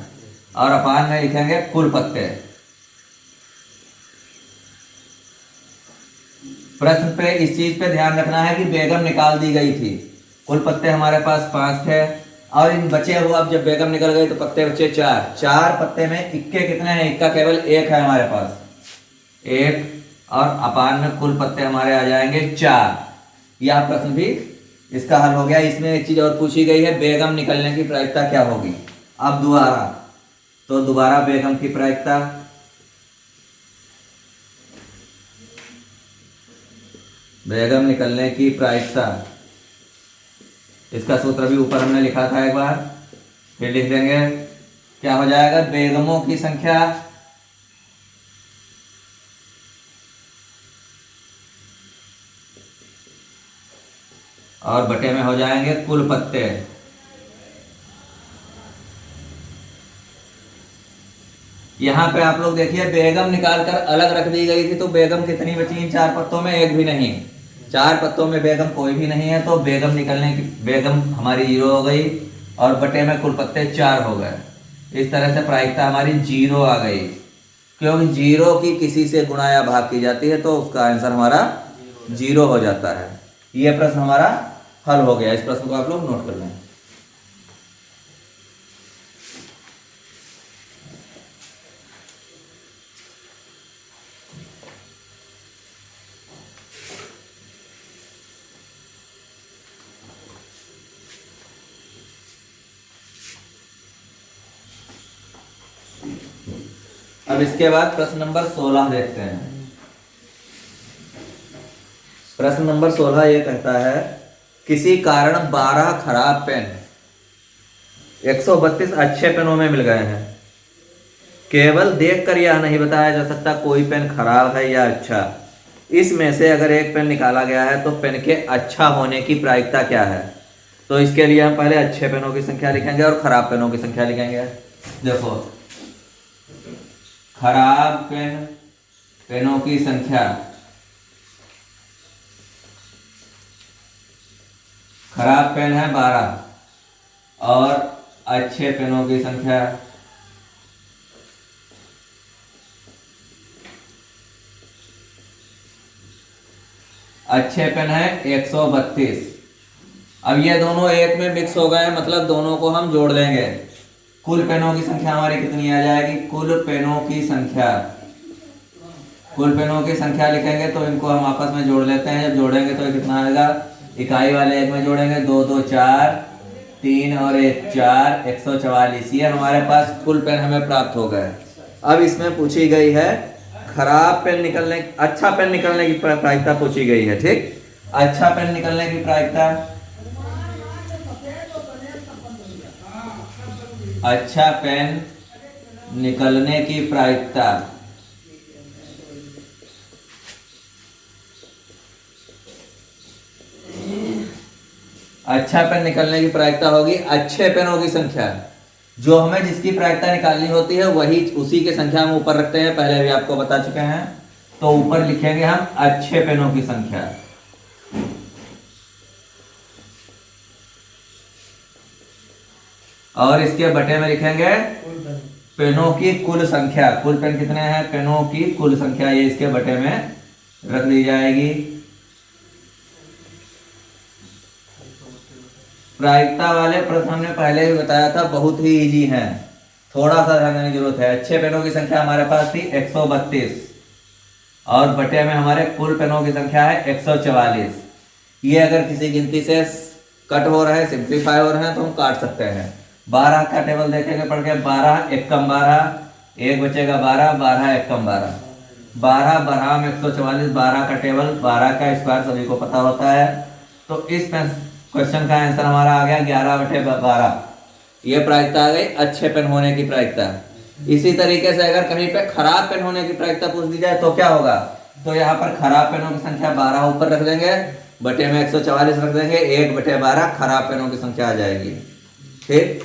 और अपान में लिखेंगे कुल पत्ते। प्रश्न पे इस चीज पे ध्यान रखना है कि बेगम निकाल दी गई थी, कुल पत्ते हमारे पास 5 थे और इन बचे हुए अब जब बेगम निकल गई तो पत्ते बचे 4 पत्ते में इक्के कितने हैं, इक्का केवल 1 है हमारे पास 1, और अपान में कुल पत्ते हमारे आ जाएंगे 4। यह प्रश्न भी इसका हल हो गया। इसमें एक चीज और पूछी गई है, बेगम निकलने की प्रायिकता क्या होगी। अब दोबारा बेगम की प्रायिकता, बेगम निकलने की प्रायिकता, इसका सूत्र भी ऊपर हमने लिखा था एक बार, फिर लिख देंगे। क्या हो जाएगा, बेगमों की संख्या और बटे में हो जाएंगे कुल पत्ते। यहां पे आप लोग देखिए बेगम निकालकर अलग रख दी गई थी, तो बेगम कितनी बची इन 4 पत्तों में, एक भी नहीं। 4 पत्तों में बेगम कोई भी नहीं है, तो बेगम निकलने की, बेगम हमारी 0 हो गई और बटे में कुल पत्ते 4 हो गए। इस तरह से प्रायिकता हमारी 0 आ गई, क्योंकि 0 की किसी से गुणा या भाग की जाती है तो उसका आंसर हमारा 0 हो जाता है। यह प्रश्न हमारा हल हो गया। इस प्रश्न को आप लोग नोट कर लें। अब इसके बाद प्रश्न नंबर 16 देखते हैं। प्रश्न नंबर 16 ये कहता है, किसी कारण 12 खराब पेन 132 अच्छे पेनों में मिल गए हैं। केवल देखकर यह नहीं बताया जा सकता कोई पेन खराब है या अच्छा। इसमें से अगर एक पेन निकाला गया है तो पेन के अच्छा होने की प्रायिकता क्या है। तो इसके लिए हम पहले अच्छे पेनों की संख्या लिखेंगे और खराब पेनों की संख्या लिखेंगे। देखो, खराब पेनों की संख्या, खराब पेन है 12 और अच्छे पेनों की संख्या अच्छे पेन है 132। अब ये दोनों एक में मिक्स हो गए, मतलब दोनों को हम जोड़ लेंगे। कुल पेनों की संख्या हमारी कितनी आ जाएगी, कुल पेनों की संख्या, कुल पेनों की संख्या लिखेंगे तो इनको हम आपस में जोड़ लेते हैं। जब जोड़ेंगे तो कितना आएगा, इकाई वाले एक में जोड़ेंगे 2 2 4, 3 और 1 4, 144। ये हमारे पास कुल पेन हमें प्राप्त हो गए। अब इसमें पूछी गई है खराब पेन निकलने, अच्छा पेन निकलने की प्रायिकता पूछी गई है। ठीक, अच्छा पेन निकलने की प्रायिकता, अच्छा पेन निकलने की प्रायिकता, अच्छा पेन निकलने की प्रायिकता होगी अच्छे पेनों की संख्या। जो हमें जिसकी प्रायिकता निकालनी होती है वही उसी की संख्या हम ऊपर रखते हैं, पहले भी आपको बता चुके हैं। तो ऊपर लिखेंगे हम अच्छे पेनों की संख्या, और इसके बटे में लिखेंगे पेनों की कुल संख्या। कुल पेन कितने हैं, पेनों की कुल संख्या, ये इसके बटे में रख दी जाएगी। प्रायिकता वाले प्रश्न हमने पहले भी बताया था, बहुत ही इजी है, थोड़ा सा ध्यान देने की जरूरत है। अच्छे पेनों की संख्या हमारे पास थी 132 और बटे में हमारे कुल पेनों की संख्या है 144। ये अगर किसी गिनती से कट हो रहा है, सिंप्लीफाई हो रहे हैं तो हम काट सकते हैं। 12 का टेबल देखेंगे पढ़ के, 12 एकम 12, एक बचेगा 12, 12 एकम 12, 12 12 में 144, 12 का टेबल, 12 का स्क्वायर सभी को पता होता है। तो इस क्वेश्चन का आंसर हमारा आ गया 11/12। ये प्रायिकता आ गई अच्छे पेन होने की प्रायिकता। इसी तरीके से अगर कहीं पे खराब पेन होने की प्रायिकता पूछ दी जाए तो क्या होगा, तो यहाँ पर खराब पेनों की संख्या 12 ऊपर रख देंगे, बटे में 144 रख देंगे, 1/12 खराब पेनों की संख्या आ जाएगी। ठीक,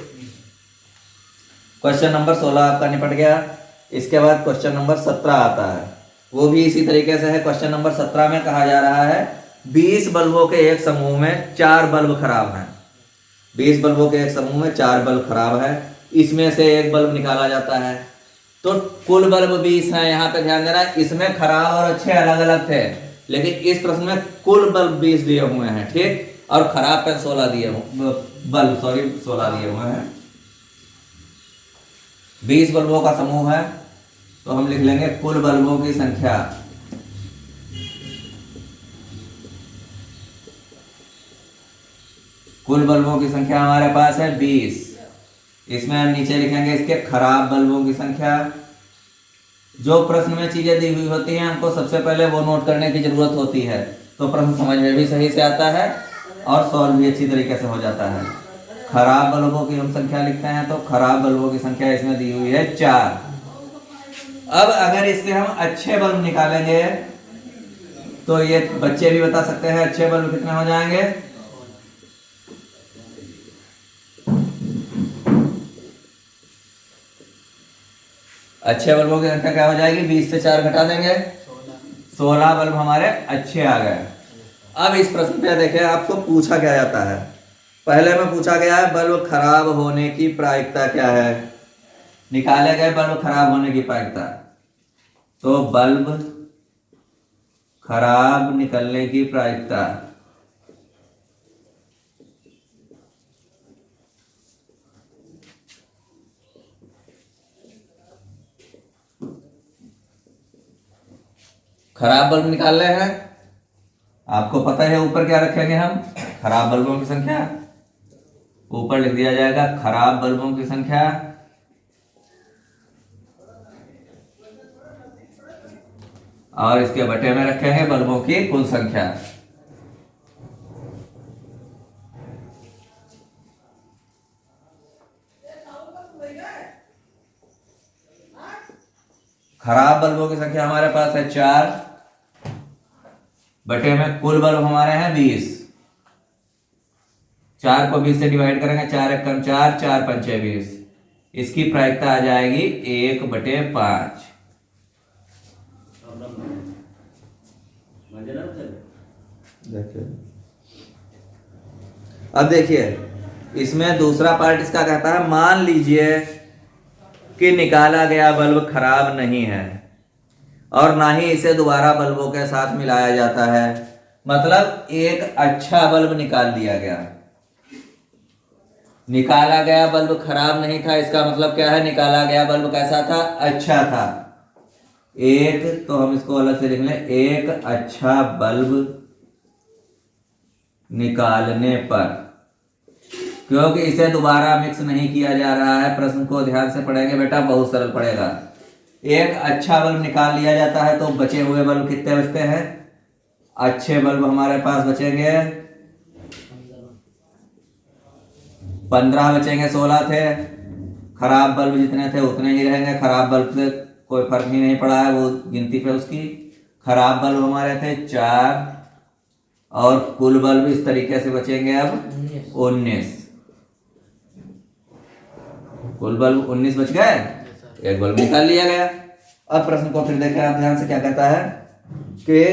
क्वेश्चन नंबर 16 आपका निपट गया। इसके बाद क्वेश्चन नंबर 17 आता है, वो भी इसी तरीके से है। क्वेश्चन नंबर 17 में कहा जा रहा है 20 बल्बों के एक समूह में 4 बल्ब खराब हैं। 20 बल्बों के एक समूह में 4 बल्ब खराब है, इसमें से एक बल्ब निकाला जाता है। तो कुल बल्ब 20 हैं, यहाँ पे ध्यान देना, इसमें खराब और अच्छे अलग अलग थे, लेकिन इस प्रश्न में कुल बल्ब 20 दिए हुए हैं। ठीक, और खराब पेन 16 दिए बल्ब 16 दिए हुए हैं। 20 बल्बों का समूह है तो हम लिख लेंगे कुल बल्बों की संख्या। कुल बल्बों की संख्या हमारे पास है 20। इसमें हम नीचे लिखेंगे इसके खराब बल्बों की संख्या। जो प्रश्न में चीजें दी हुई होती हैं हमको सबसे पहले वो नोट करने की जरूरत होती है, तो प्रश्न समझ में भी सही से आता है और सॉल्व भी अच्छी तरीके से हो जाता है। खराब बल्बों की हम संख्या लिखते हैं, तो खराब बल्बों की संख्या इसमें दी हुई है 4। अब अगर इससे हम अच्छे बल्ब निकालेंगे तो ये बच्चे भी बता सकते हैं अच्छे बल्ब कितने हो जाएंगे। अच्छे बल्बों की संख्या क्या हो जाएगी, 20 से 4 घटा देंगे, 16 बल्ब हमारे अच्छे आ गए। अब इस प्रश्न पे देखिए आपको पूछा क्या जाता है। पहले में पूछा गया है बल्ब खराब होने की प्रायिकता क्या है, निकाले गए बल्ब खराब होने की प्रायिकता। तो बल्ब खराब निकलने की प्रायिकता खराब बल्ब निकाल रहे हैं, आपको पता है ऊपर क्या रखेंगे हम, खराब बल्बों की संख्या। ऊपर लिख दिया जाएगा खराब बल्बों की संख्या, और इसके बटे में रखेंगे बल्बों की कुल संख्या। खराब बल्बों की संख्या हमारे पास है 4, बटे में कुल बल्ब हमारे हैं 20। 4 को 20 से डिवाइड करेंगे, 4 एकम 4, 4 पंचे 20। इसकी प्रायिकता आ जाएगी 1/5। अब देखिए इसमें दूसरा पार्ट इसका कहता है मान लीजिए कि निकाला गया बल्ब खराब नहीं है और ना ही इसे दोबारा बल्बों के साथ मिलाया जाता है, मतलब एक अच्छा बल्ब निकाल दिया गया। निकाला गया बल्ब खराब नहीं था, इसका मतलब क्या है, निकाला गया बल्ब कैसा था, अच्छा था। एक, तो हम इसको अलग से लिख लें, एक अच्छा बल्ब निकालने पर, क्योंकि इसे दोबारा मिक्स नहीं किया जा रहा है। प्रश्न को ध्यान से पढ़ेंगे बेटा, बहुत सरल पड़ेगा। एक अच्छा बल्ब निकाल लिया जाता है तो बचे हुए बल्ब कितने बचते हैं, अच्छे बल्ब हमारे पास बचेंगे 15 बचेंगे, 16 थे। खराब बल्ब जितने थे उतने ही रहेंगे, खराब बल्ब से कोई फर्क ही नहीं पड़ा है वो गिनती पे उसकी। खराब बल्ब हमारे थे 4 और कुल बल्ब इस तरीके से बचेंगे अब 19। कुल बल्ब 19 बच गए, एक बल्ब निकाल लिया गया। अब प्रश्न को फिर देखें आप ध्यान से, क्या कहता है कि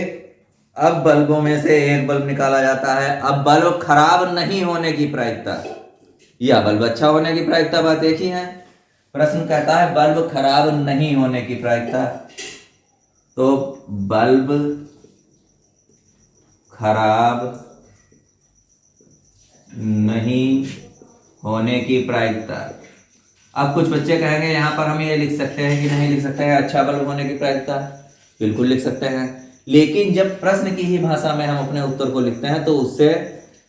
अब बल्बों में से एक बल्ब निकाला जाता है। अब बल्ब खराब नहीं होने की प्रायिकता या बल्ब अच्छा होने की प्रायिकता बात एक ही है। प्रश्न कहता है बल्ब खराब नहीं होने की प्रायिकता, तो बल्ब खराब नहीं होने की प्रायिकता। अब कुछ बच्चे कहेंगे यहाँ पर हम ये लिख सकते हैं कि नहीं लिख सकते हैं अच्छा बल्ब होने की प्रायिकता? बिल्कुल लिख सकते हैं, लेकिन जब प्रश्न की ही भाषा में हम अपने उत्तर को लिखते हैं तो उससे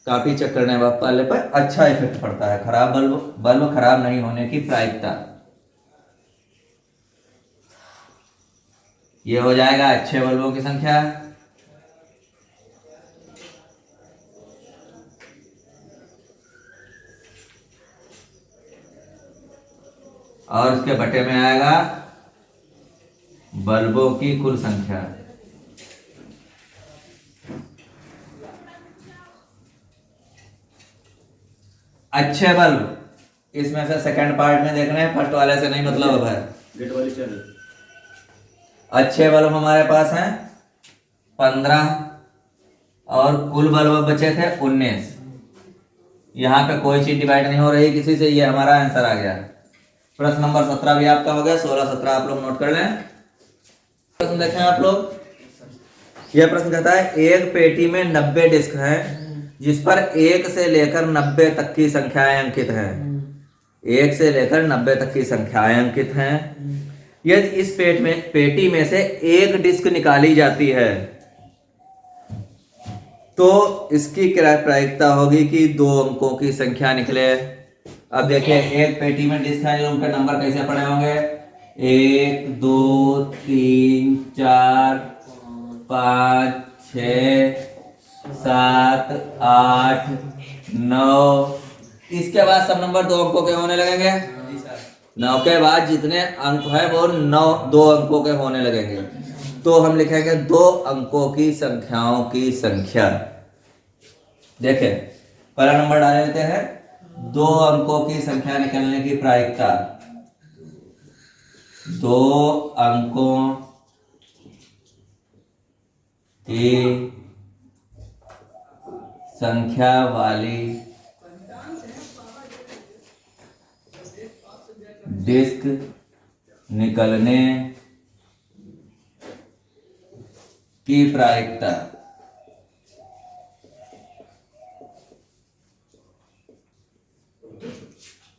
काफी चेक करने वाले पर अच्छा इफेक्ट पड़ता है। खराब बल्ब खराब नहीं होने की प्रायिकता, ये हो जाएगा अच्छे बल्बों की संख्या। और उसके बटे में आएगा बल्बों की कुल संख्या। अच्छे बल्ब, इसमें से सेकंड पार्ट में देखना है, फर्स्ट वाले से नहीं मतलब है। गेट वाली चल। अच्छे बल्ब हमारे पास हैं 15 और कुल बल्ब बचे थे 19। यहाँ पे कोई चीज डिवाइड नहीं हो रही किसी से, ये हमारा आंसर आ गया। प्रश्न नंबर 17 भी आपका हो गया। 16 17 आप लोग नोट कर लें। प्रश्न देखें आप लोग। यह प्रश्न कहता है एक पेटी में 90 डिस्क हैं जिस पर 1 से लेकर 90 तक की संख्याएं अंकित हैं। 1 से लेकर 90 तक की संख्याएं अंकित हैं। यदि इस पेटी में से एक डिस्क निकाली जाती है तो इसकी प्रायिकता होगी कि 2 अंकों की संख्या निकले। अब देखिए एक पेटी में डिस्क है, उनके नंबर कैसे पड़े होंगे? 1 2 3 4 5 6 7 8 9। इसके बाद सब नंबर 2 अंकों के होने लगेंगे। 9 के बाद जितने अंक है वो 2 अंकों के होने लगेंगे। तो हम लिखेंगे 2 अंकों की संख्याओं की संख्या। देखें पहला नंबर डाल लेते हैं। 2 अंकों की संख्या निकलने की प्रायिकता, 2 अंकों की संख्या वाली डिस्क निकलने की प्रायिकता।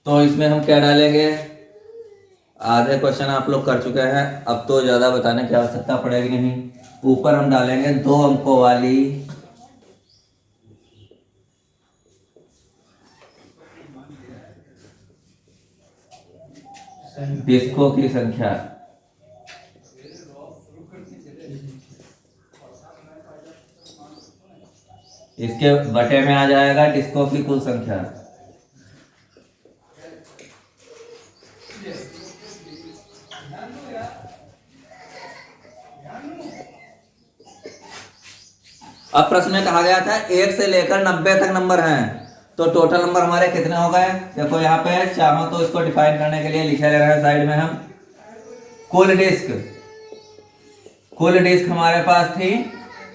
तो इसमें हम क्या डालेंगे? आधे क्वेश्चन आप लोग कर चुके हैं, अब तो ज्यादा बताने की आवश्यकता पड़ेगी नहीं। ऊपर हम डालेंगे 2 अंकों वाली डिस्कों की संख्या। इसके बटे में आ जाएगा डिस्कों की कुल संख्या। अब प्रश्न में कहा गया था 1 से लेकर 90 तक नंबर हैं, तो टोटल नंबर हमारे कितने हो गए? देखो यहाँ पे चाहो तो इसको डिफाइन करने के लिए लिखे ले रहे हैं साइड में हम। कुल डिस्क हमारे पास थी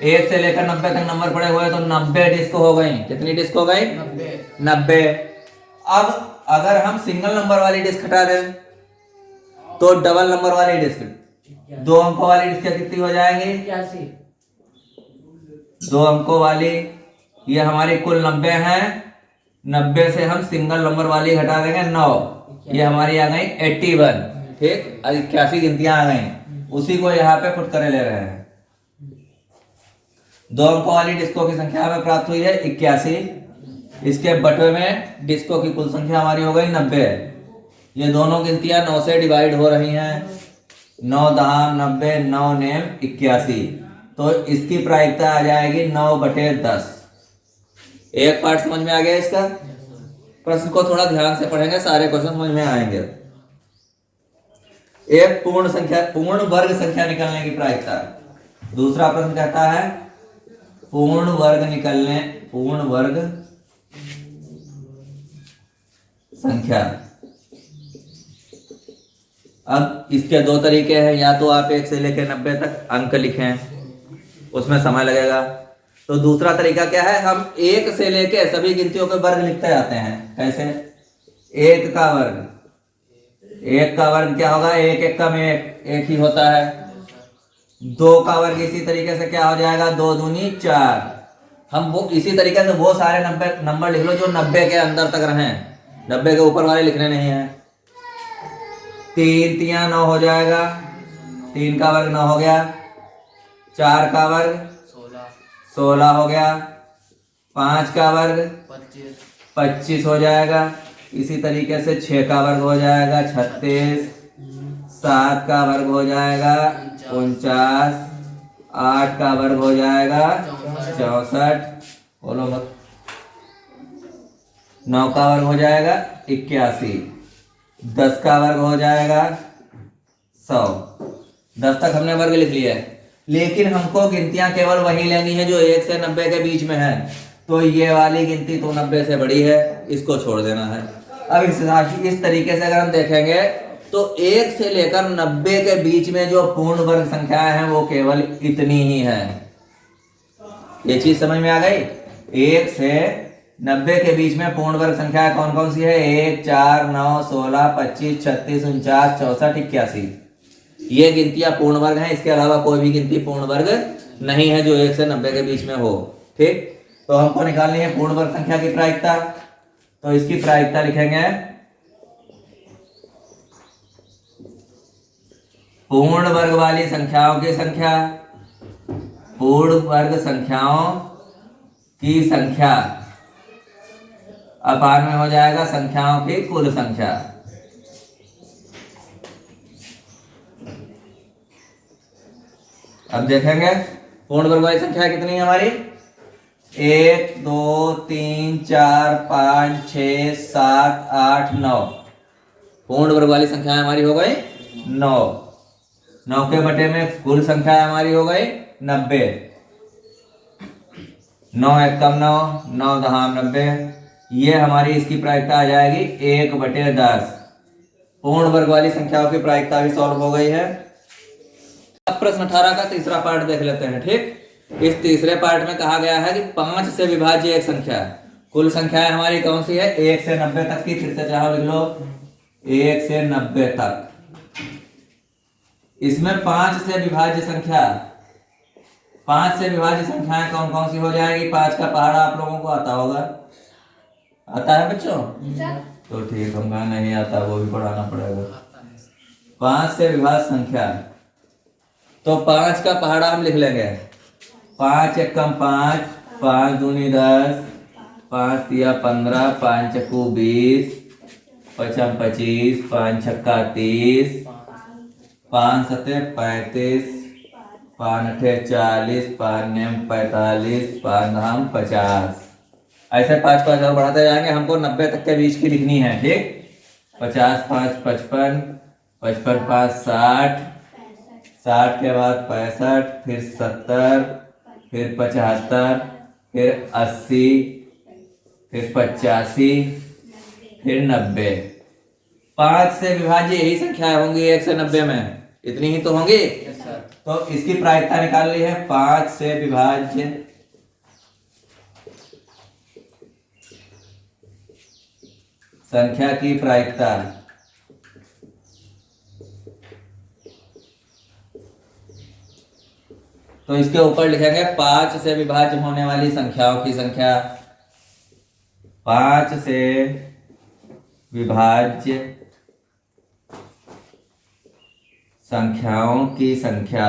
1 से लेकर 90 तक नंबर पड़े हुए, तो 90 डिस्क हो गई। कितनी डिस्क हो गई? 90। अब अगर हम सिंगल नंबर वाली डिस्क हटा दें तो डबल नंबर वाली डिस्क, 2 अंकों वाली डिस्क कितनी हो जाएंगी? 2 अंकों वाली, ये हमारी कुल 90 है। 90 से हम सिंगल नंबर वाली घटा देंगे 9, ये हमारी आ गई 81। ठीक, 81 गिनतियां आ गई, उसी को यहाँ पे पुट करे ले रहे हैं। 2 अंकों वाली डिस्कों की संख्या हमें प्राप्त हुई है 81। इसके बटे में डिस्कों की कुल संख्या हमारी हो गई 90। ये दोनों गिनतियां 9 से डिवाइड हो रही हैं। 9 दहाम 90, 9 नेम 81, तो इसकी प्रायिकता आ जाएगी 9/10। एक पार्ट समझ में आ गया इसका? प्रश्न को थोड़ा ध्यान से पढ़ेंगे, सारे क्वेश्चन समझ में आएंगे। एक पूर्ण वर्ग संख्या निकालने की प्रायिकता। दूसरा प्रश्न कहता है पूर्ण वर्ग संख्या। अब इसके दो तरीके हैं, या तो आप 1 से लेकर 90 तक अंक लिखें, उसमें समय लगेगा। तो दूसरा तरीका क्या है, हम 1 से लेके सभी गिनतियों के वर्ग लिखते जाते हैं। कैसे? 1 का वर्ग क्या होगा? 1 1 का में 1 ही होता है। 2 का वर्ग इसी तरीके से क्या हो जाएगा? 2 दूनी 4। हम वो इसी तरीके से वो सारे नंबर लिख लो जो 90 के अंदर तक रहे, 90 के ऊपर वाले लिखने नहीं है। 3 3 9 हो जाएगा, 3 का वर्ग 9 हो गया। 4 का वर्ग 16 हो गया। 5 का वर्ग 25 हो जाएगा। इसी तरीके से 6 का वर्ग हो जाएगा 36। 7 का वर्ग हो जाएगा 49। 8 का वर्ग हो जाएगा 64। बोलो मत। 9 का वर्ग हो जाएगा 81। 10 का वर्ग हो जाएगा 100। 10 तक हमने वर्ग लिख लिया है, लेकिन हमको गिनतियां केवल वही लेनी है जो 1 से 90 के बीच में है। तो ये वाली गिनती तो 90 से बड़ी है, इसको छोड़ देना है। अब इस तरीके से अगर हम देखेंगे तो 1 से लेकर 90 के बीच में जो पूर्ण वर्ग संख्याएं हैं वो केवल इतनी ही है। ये चीज समझ में आ गई? 1 से 90 के बीच में पूर्ण वर्ग संख्या कौन कौन सी है? 1 4 9 16 25 36 49 64 81। ये गिनतियां पूर्ण वर्ग हैं। इसके अलावा कोई भी गिनती पूर्ण वर्ग नहीं है जो 1 से 90 के बीच में हो। ठीक, तो हमको निकालनी है पूर्ण वर्ग संख्या की प्रायिकता। तो इसकी प्रायिकता लिखेंगे पूर्ण वर्ग वाली संख्याओं की संख्या, पूर्ण वर्ग संख्याओं की संख्या अपान में हो जाएगा संख्याओं की कुल संख्या। अब देखेंगे पूर्ण वर्ग वाली संख्या कितनी है हमारी? 1 2 3 4 5 6 7 8 9। पूर्ण वर्ग वाली संख्या हमारी हो गई 9। 9 के बटे में कुल संख्या हमारी हो गई 90। 9 1 कम 9, 9 दहाम 90। ये हमारी इसकी प्रायिकता आ जाएगी 1/10। पूर्ण वर्ग वाली संख्याओं की प्रायिकता भी सॉल्व हो गई है। अब प्रश्न 18 का तीसरा पार्ट देख लेते हैं। ठीक, इस तीसरे पार्ट में कहा गया है कि 5 से विभाज्य एक संख्या, कुल संख्याएं हमारी कौन सी है? 1 से 90 तक की। फिर से चाहो लिख लो 1 से 90 तक। इसमें 5 से विभाज्य संख्या, 5 से विभाज्य संख्याएं कौन कौन सी हो जाएगी? 5 का पहाड़ा आप लोगों को आता होगा, आता है बच्चों? तो ठीक, हम कहा नहीं आता, वो भी पढ़ाना पड़ेगा। 5 से विभाज्य संख्या, तो 5 का पहाड़ा हम लिख लेंगे 5 1 5, 5 दूनी 10, 5 तिया 15, 5 चक्कू 20, 5 25, 5 छक्का 30, 5 सते 35, 5 अठे 40, 5 नेम 45, 5 धाम 50। ऐसे 5 5 और बढ़ाते जाएंगे। हमको 90 तक के बीच की लिखनी है। ठीक, 50 5 55, 55 5 60, 60 के बाद 65, फिर 70, फिर 75, फिर 80, फिर 85, फिर 90। 5 से विभाज्य यही संख्याएं होंगी 1 से 90 में, इतनी ही तो होंगी। तो इसकी प्रायिकता निकाल ली है 5 से विभाज्य संख्या की प्रायिकता। तो इसके ऊपर लिखेंगे 5 से विभाज्य होने वाली संख्याओं की संख्या। 5 से विभाज्य संख्याओं की संख्या,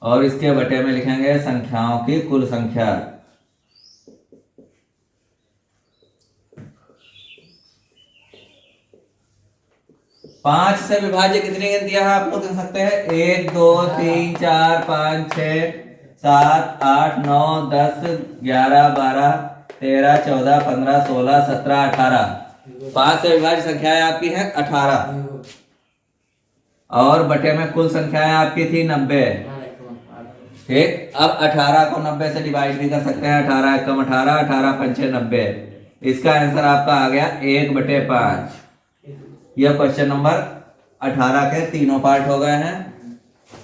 और इसके बटे में लिखेंगे संख्याओं की कुल संख्या। पांच से विभाज्य कितनी गिनतियां हैं आप लोग गिन सकते हैं? 1 2 3 4 5 6 7 8 9 10 11 12 13 14 15 16 17 18। 5 से विभाज्य संख्याएं आपकी हैं 18, और बटे में कुल संख्याएं आपकी थी 90। ठीक। अब 18 को 90 से डिवाइड भी कर सकते हैं। 18 एकम 18, 18 पंचे 90। इसका आंसर आपका आ गया 1/5। यह क्वेश्चन नंबर 18 के तीनों पार्ट हो गए हैं।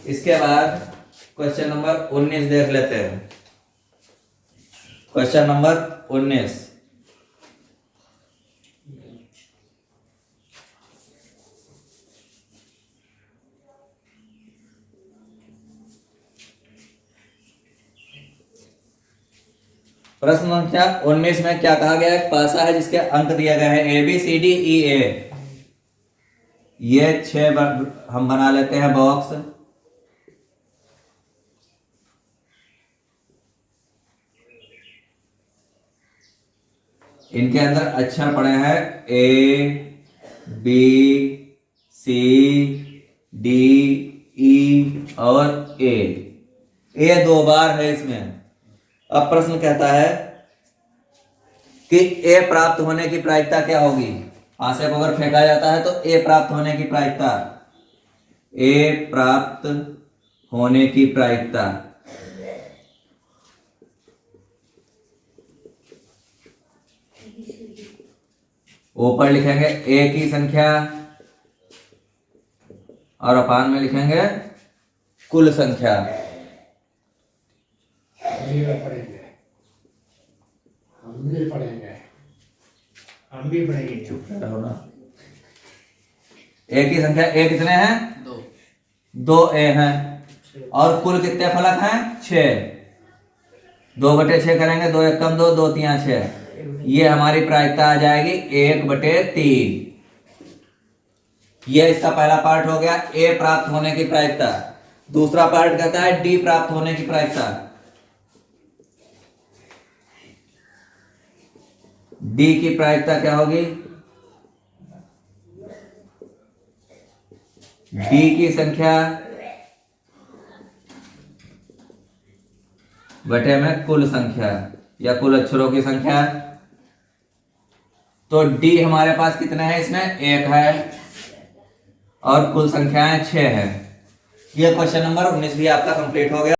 इसके बाद क्वेश्चन नंबर 19 देख लेते हैं। Question number 19। प्रश्न संख्या 19 में क्या कहा गया है? एक पासा है जिसके अंक दिए गए हैं ABCDEA। ये 6 हम बना लेते हैं बॉक्स। इनके अंदर अक्षर पड़े हैं ABCDE और A। A 2 बार है इसमें। अब प्रश्न कहता है कि A प्राप्त होने की प्रायिकता क्या होगी? पासे को अगर फेंका जाता है तो A प्राप्त होने की प्रायिकता, A प्राप्त होने की प्रायिकता ऊपर लिखेंगे A की संख्या और अपान में लिखेंगे कुल संख्या। हम भी पढ़ेंगे। चुप रहो ना। A की संख्या A कितने हैं? 2 A हैं। और कुल कितने फलक हैं? 6। 2/6 करेंगे, 2 एकम 2, 2 तिया 6। ये हमारी प्रायिकता आ जाएगी 1/3। ये इसका पहला पार्ट हो गया, A प्राप्त होने की प्रायिकता। दूसरा पार्ट कहता है D प्राप्त होने की प्रायिकता। D की प्रायिकता क्या होगी? D की संख्या बटे में कुल संख्या या कुल अक्षरों की संख्या। तो D हमारे पास कितने हैं? इसमें 1 है और कुल संख्याएं 6 है। यह क्वेश्चन नंबर 19 भी आपका कंप्लीट हो गया।